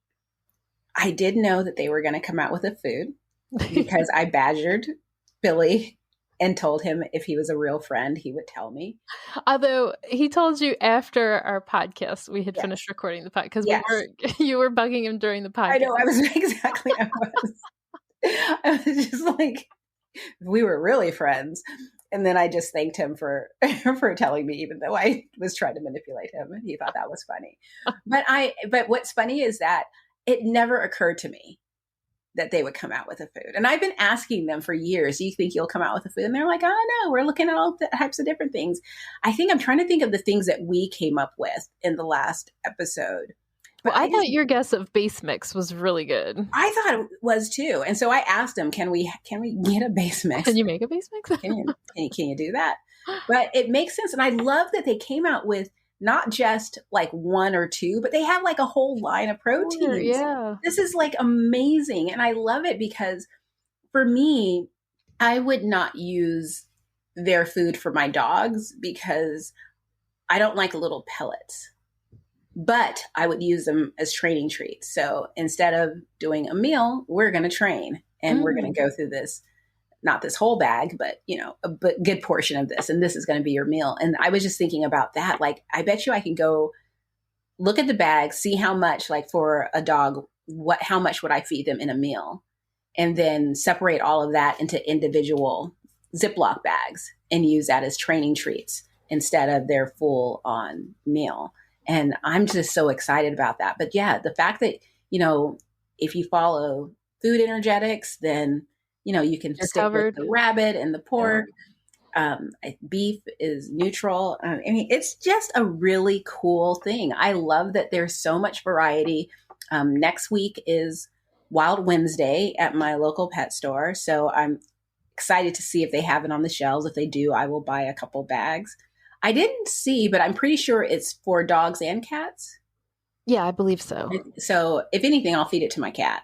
I did know that they were going to come out with a food because I badgered Billy and told him if he was a real friend, he would tell me. Although he told you after our podcast, we had finished recording the podcast because you were bugging him during the podcast. I know, I was just like, we were really friends. And then I just thanked him for telling me, even though I was trying to manipulate him, and he thought that was funny. But what's funny is that it never occurred to me that they would come out with a food. And I've been asking them for years, do you think you'll come out with a food? And they're like, I don't know. We're looking at all types of different things. I'm trying to think of the things that we came up with in the last episode. But I thought your guess of base mix was really good. I thought it was too. And so I asked them, can we get a base mix? Can you make a base mix? Can you do that? But it makes sense. And I love that they came out with not just like one or two, but they have like a whole line of proteins. Yeah. This is like amazing. And I love it because for me, I would not use their food for my dogs because I don't like little pellets, but I would use them as training treats. So instead of doing a meal, we're going to train and we're going to go through this, not this whole bag, but a good portion of this. And this is going to be your meal. And I was just thinking about that. Like, I bet you I can go look at the bag, see how much, like for a dog, how much would I feed them in a meal? And then separate all of that into individual Ziploc bags and use that as training treats instead of their full on meal. And I'm just so excited about that. But yeah, the fact that, if you follow food energetics, then you can stick with the rabbit and the pork. Yeah. Beef is neutral. I mean, it's just a really cool thing. I love that there's so much variety. Next week is Wild Wednesday at my local pet store. So I'm excited to see if they have it on the shelves. If they do, I will buy a couple bags. I didn't see, but I'm pretty sure it's for dogs and cats. Yeah, I believe so. So if anything, I'll feed it to my cat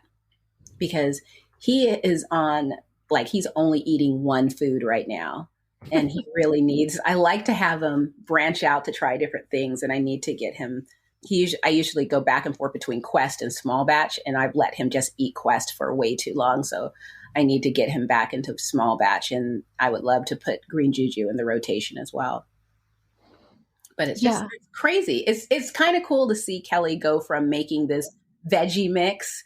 because he is on, like, he's only eating one food right now. And he really needs, I like to have him branch out to try different things. And I need to get him, I usually go back and forth between Quest and small batch. And I've let him just eat Quest for way too long. So I need to get him back into small batch. And I would love to put green Juju in the rotation as well. But it's just it's crazy. It's kind of cool to see Kelly go from making this veggie mix,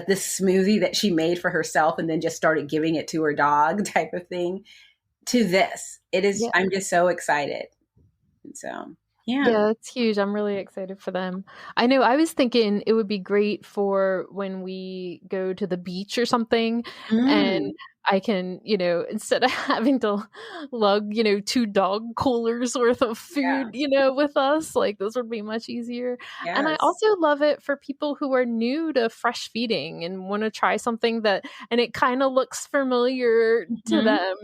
this smoothie that she made for herself and then just started giving it to her dog type of thing, to this. It is, I'm just so excited. And so, yeah, it's huge. I'm really excited for them. I know I was thinking it would be great for when we go to the beach or something and I can, instead of having to lug, 2 dog coolers worth of food, with us, like this would be much easier. Yes. And I also love it for people who are new to fresh feeding and want to try something and it kind of looks familiar to them,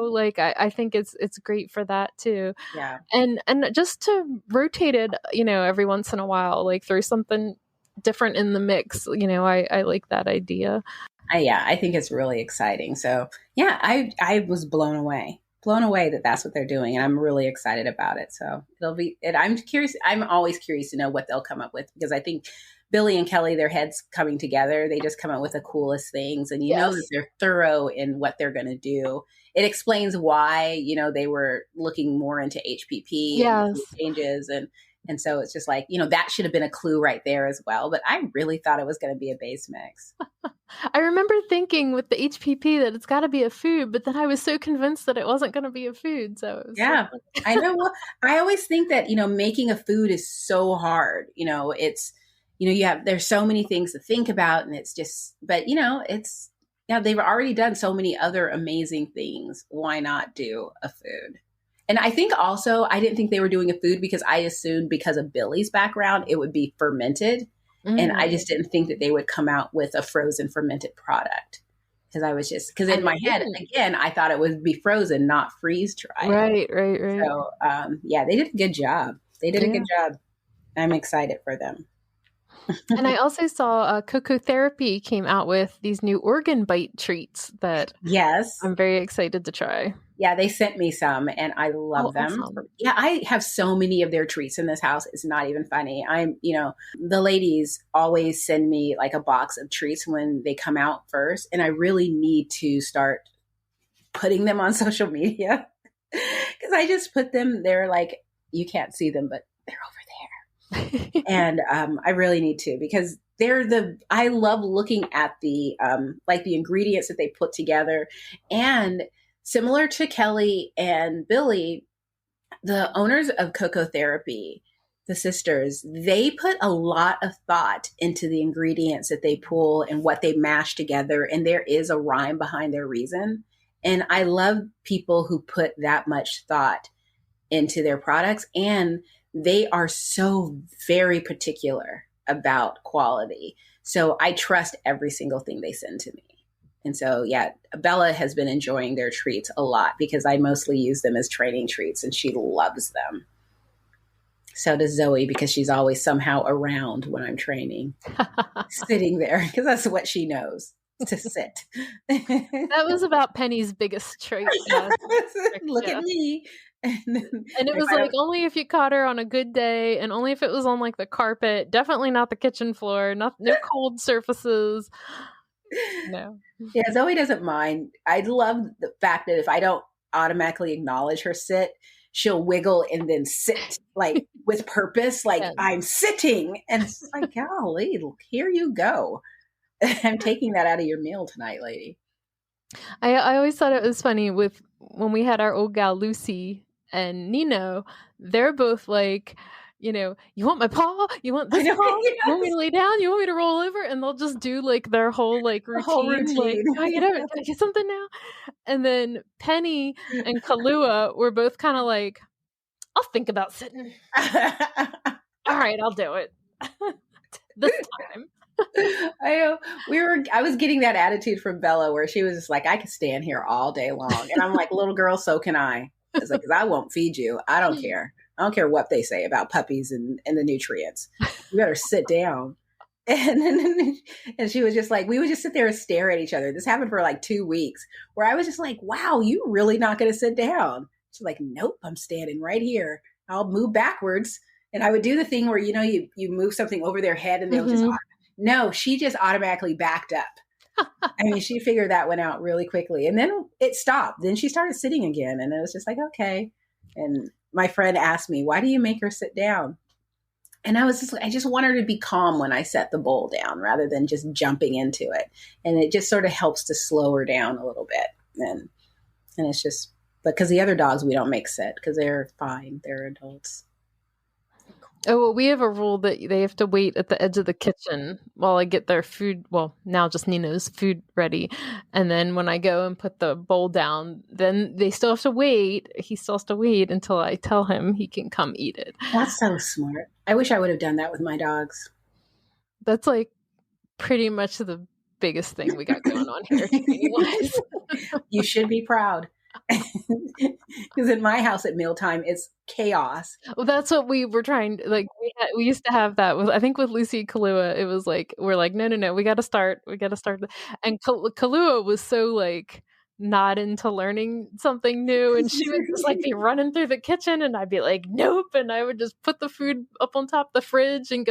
like I think it's great for that too. Yeah. And just to rotate it, every once in a while, like throw something different in the mix, I like that idea. I think it's really exciting. So yeah, I was blown away that that's what they're doing. And I'm really excited about it. So I'm curious. I'm always curious to know what they'll come up with, because I think Billy and Kelly, their heads coming together, they just come up with the coolest things. And you know that they're thorough in what they're going to do. It explains why, they were looking more into HPP and changes. And so it's just like, that should have been a clue right there as well. But I really thought it was going to be a base mix. I remember thinking with the HPP that it's got to be a food, but then I was so convinced that it wasn't going to be a food. So I know. Well, I always think that, making a food is so hard. It's, there's so many things to think about, and it's just, but they've already done so many other amazing things. Why not do a food? And I think also, I didn't think they were doing a food because I assumed because of Billy's background, it would be fermented. And I just didn't think that they would come out with a frozen fermented product. Because in my head, again, I thought it would be frozen, not freeze dried. Right. So, they did a good job. They did a good job. I'm excited for them. And I also saw Cocotherapy came out with these new organ bite treats that I'm very excited to try. Yeah, they sent me some and I love them. Awesome. Yeah, I have so many of their treats in this house. It's not even funny. The ladies always send me like a box of treats when they come out first. And I really need to start putting them on social media because I just put them there. Like, you can't see them, but they're over there. And I really need to, because I love looking at the ingredients that they put together. And similar to Kelly and Billy, the owners of Cocotherapy, the sisters, they put a lot of thought into the ingredients that they pull and what they mash together. And there is a rhyme behind their reason. And I love people who put that much thought into their products. And they are so very particular about quality. So I trust every single thing they send to me. And so, Bella has been enjoying their treats a lot because I mostly use them as training treats and she loves them. So does Zoe, because she's always somehow around when I'm training, sitting there, because that's what she knows, to sit. That was about Penny's biggest trait. Look at me. And it was like only if you caught her on a good day and only if it was on like the carpet, definitely not the kitchen floor, no cold surfaces. No. Yeah, Zoe doesn't mind. I love the fact that if I don't automatically acknowledge her sit, she'll wiggle and then sit like with purpose, like I'm sitting. And it's like, golly, here you go. I'm taking that out of your meal tonight, lady. I always thought it was funny with when we had our old gal Lucy and Neno, they're both like, you want my paw? You want this paw? Yes. You want me to lay down? You want me to roll over? And they'll just do like their whole like routine. Like, can I get over? Can I get something now? And then Penny and Kahlua were both kind of like, I'll think about sitting. All right, I'll do it this time. I was getting that attitude from Bella where she was just like, I could stand here all day long. And I'm like, little girl, so can I. It's like, 'cause I won't feed you. I don't care. I don't care what they say about puppies and the nutrients. You better sit down. And she was just like, we would just sit there and stare at each other. This happened for like 2 weeks where I was just like, wow, you really not going to sit down? She's like, nope, I'm standing right here. I'll move backwards. And I would do the thing where, you move something over their head and they'll just, no, she just automatically backed up. I mean, she figured that one out really quickly. And then it stopped. Then she started sitting again. And it was just like, okay. And my friend asked me, why do you make her sit down? And I just want her to be calm when I set the bowl down rather than just jumping into it. And it just sort of helps to slow her down a little bit. And it's just, because the other dogs we don't make sit because they're fine. They're adults. Oh, well, we have a rule that they have to wait at the edge of the kitchen while I get their food. Well, now just Neno's food ready. And then when I go and put the bowl down, then they still have to wait. He still has to wait until I tell him he can come eat it. That's so smart. I wish I would have done that with my dogs. That's like pretty much the biggest thing we got going on here. You should be proud. Because in my house at mealtime, it's chaos. Well, that's what we were trying to, like, we used to have that with, I think with Lucy Kahlua, it was like, we're like, no, we got to start. And Kahlua was so like not into learning something new. And she would just like be running through the kitchen and I'd be like, nope. And I would just put the food up on top of the fridge and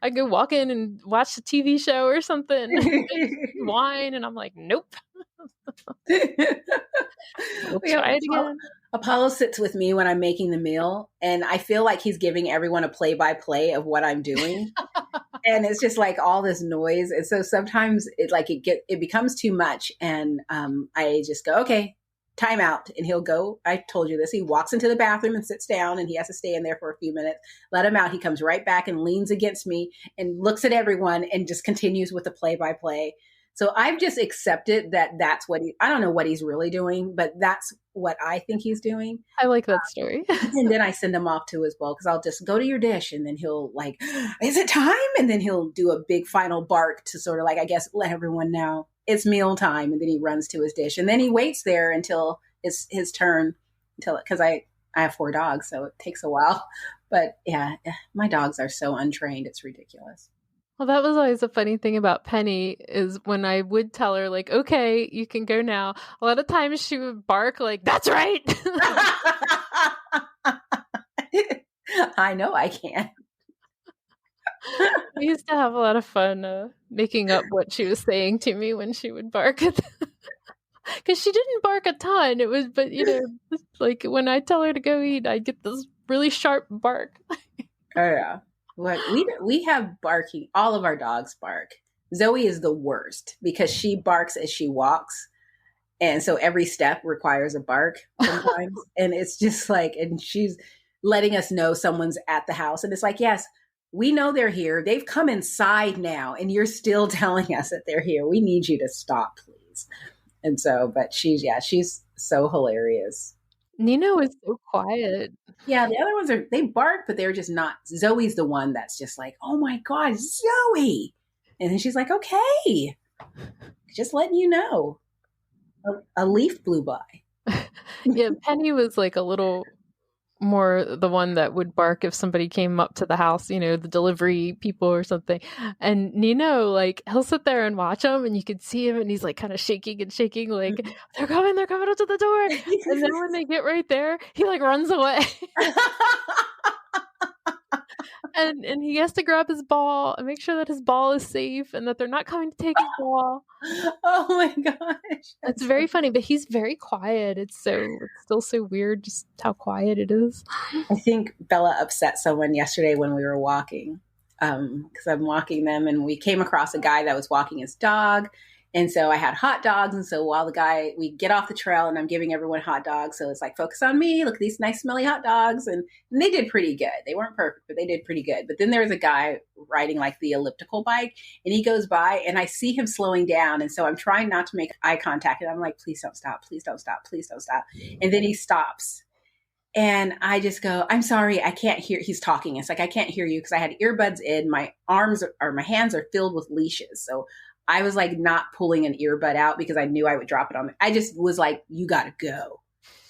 I'd go walk in and watch a TV show or something, wine. And I'm like, nope. We'll try it again. Apollo sits with me when I'm making the meal, and I feel like he's giving everyone a play-by-play of what I'm doing. And it's just like all this noise. And so sometimes it becomes too much. And I just go, okay, time out. And he'll go, I told you this. He walks into the bathroom and sits down and he has to stay in there for a few minutes. Let him out. He comes right back and leans against me and looks at everyone and just continues with the play-by-play. So I've just accepted that that's what I don't know what he's really doing, but that's what I think he's doing. I like that story. And then I send him off to his bowl because I'll just go to your dish and then he'll like, is it time? And then he'll do a big final bark to sort of like, I guess, let everyone know it's meal time. And then he runs to his dish and then he waits there until it's his turn because I have 4 dogs, so it takes a while. But yeah, my dogs are so untrained. It's ridiculous. Well, that was always a funny thing about Penny is when I would tell her, like, okay, you can go now. A lot of times she would bark like, that's right. I know I can. We used to have a lot of fun making up what she was saying to me when she would bark. Because she didn't bark a ton. It was, but, like when I tell her to go eat, I get this really sharp bark. Oh, yeah. What we have barking. All of our dogs bark. Zoe is the worst because she barks as she walks. And so every step requires a bark sometimes. And it's just like, and she's letting us know someone's at the house. And it's like, yes, we know they're here. They've come inside now. And you're still telling us that they're here. We need you to stop, please. And so, but she's so hilarious. Neno is so quiet. Yeah, the other ones they bark, but they're just not. Zoe's the one that's just like, oh my God, Zoe. And then she's like, okay, just letting you know. A leaf blew by. Yeah, Penny was like a little more the one that would bark if somebody came up to the house, the delivery people or something. And Neno, like, he'll sit there and watch them and you can see him and he's like kind of shaking, like, they're coming up to the door. And then when they get right there, he like runs away. And he has to grab his ball and make sure that his ball is safe and that they're not coming to take his ball. Oh my gosh. It's very funny, but he's very quiet. It's still so weird just how quiet it is. I think Bella upset someone yesterday when we were walking because I'm walking them and we came across a guy that was walking his dog. And so I had hot dogs. And so while we get off the trail and I'm giving everyone hot dogs. So it's like, focus on me. Look at these nice smelly hot dogs. And they did pretty good. They weren't perfect, but they did pretty good. But then there was a guy riding like the elliptical bike and he goes by and I see him slowing down. And so I'm trying not to make eye contact. And I'm like, please don't stop. Please don't stop. Please don't stop. And then he stops. And I just go, I'm sorry, I can't hear. He's talking. It's like, I can't hear you because I had earbuds in. My hands are filled with leashes. So I was like not pulling an earbud out because I knew I would drop it on me. I just was like, you got to go.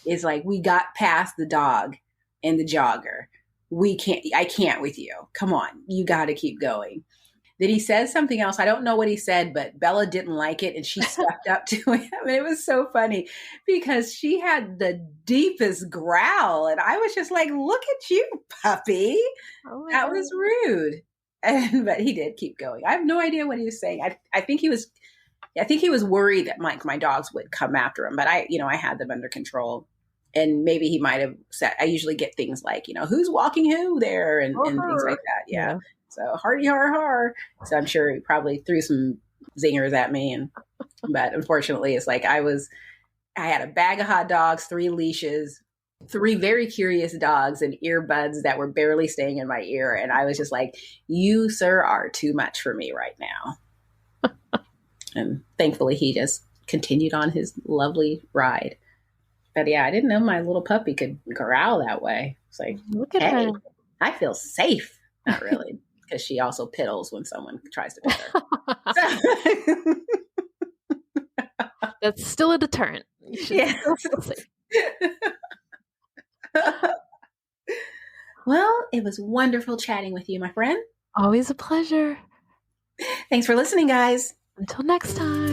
It's like, we got past the dog and the jogger. I can't with you. Come on. You got to keep going. Then he says something else. I don't know what he said, but Bella didn't like it and she stepped up to him. And it was so funny because she had the deepest growl. And I was just like, look at you, puppy. Oh, that was rude. But he did keep going. I have no idea what he was saying. I think he was worried that my dogs would come after him, but I had them under control. And maybe he might have said, I usually get things like, who's walking who there and things like that. Yeah. So hardy har har. So I'm sure he probably threw some zingers at me. But unfortunately, it's like I had a bag of hot dogs, 3 leashes, 3 very curious dogs, and earbuds that were barely staying in my ear. And I was just like, you, sir, are too much for me right now. And thankfully, he just continued on his lovely ride. But yeah, I didn't know my little puppy could growl that way. It's like, look at her. I feel safe. Not really, because she also piddles when someone tries to pit her. That's still a deterrent. Yeah. Well, it was wonderful chatting with you, my friend. Always a pleasure. Thanks for listening, guys. Until next time.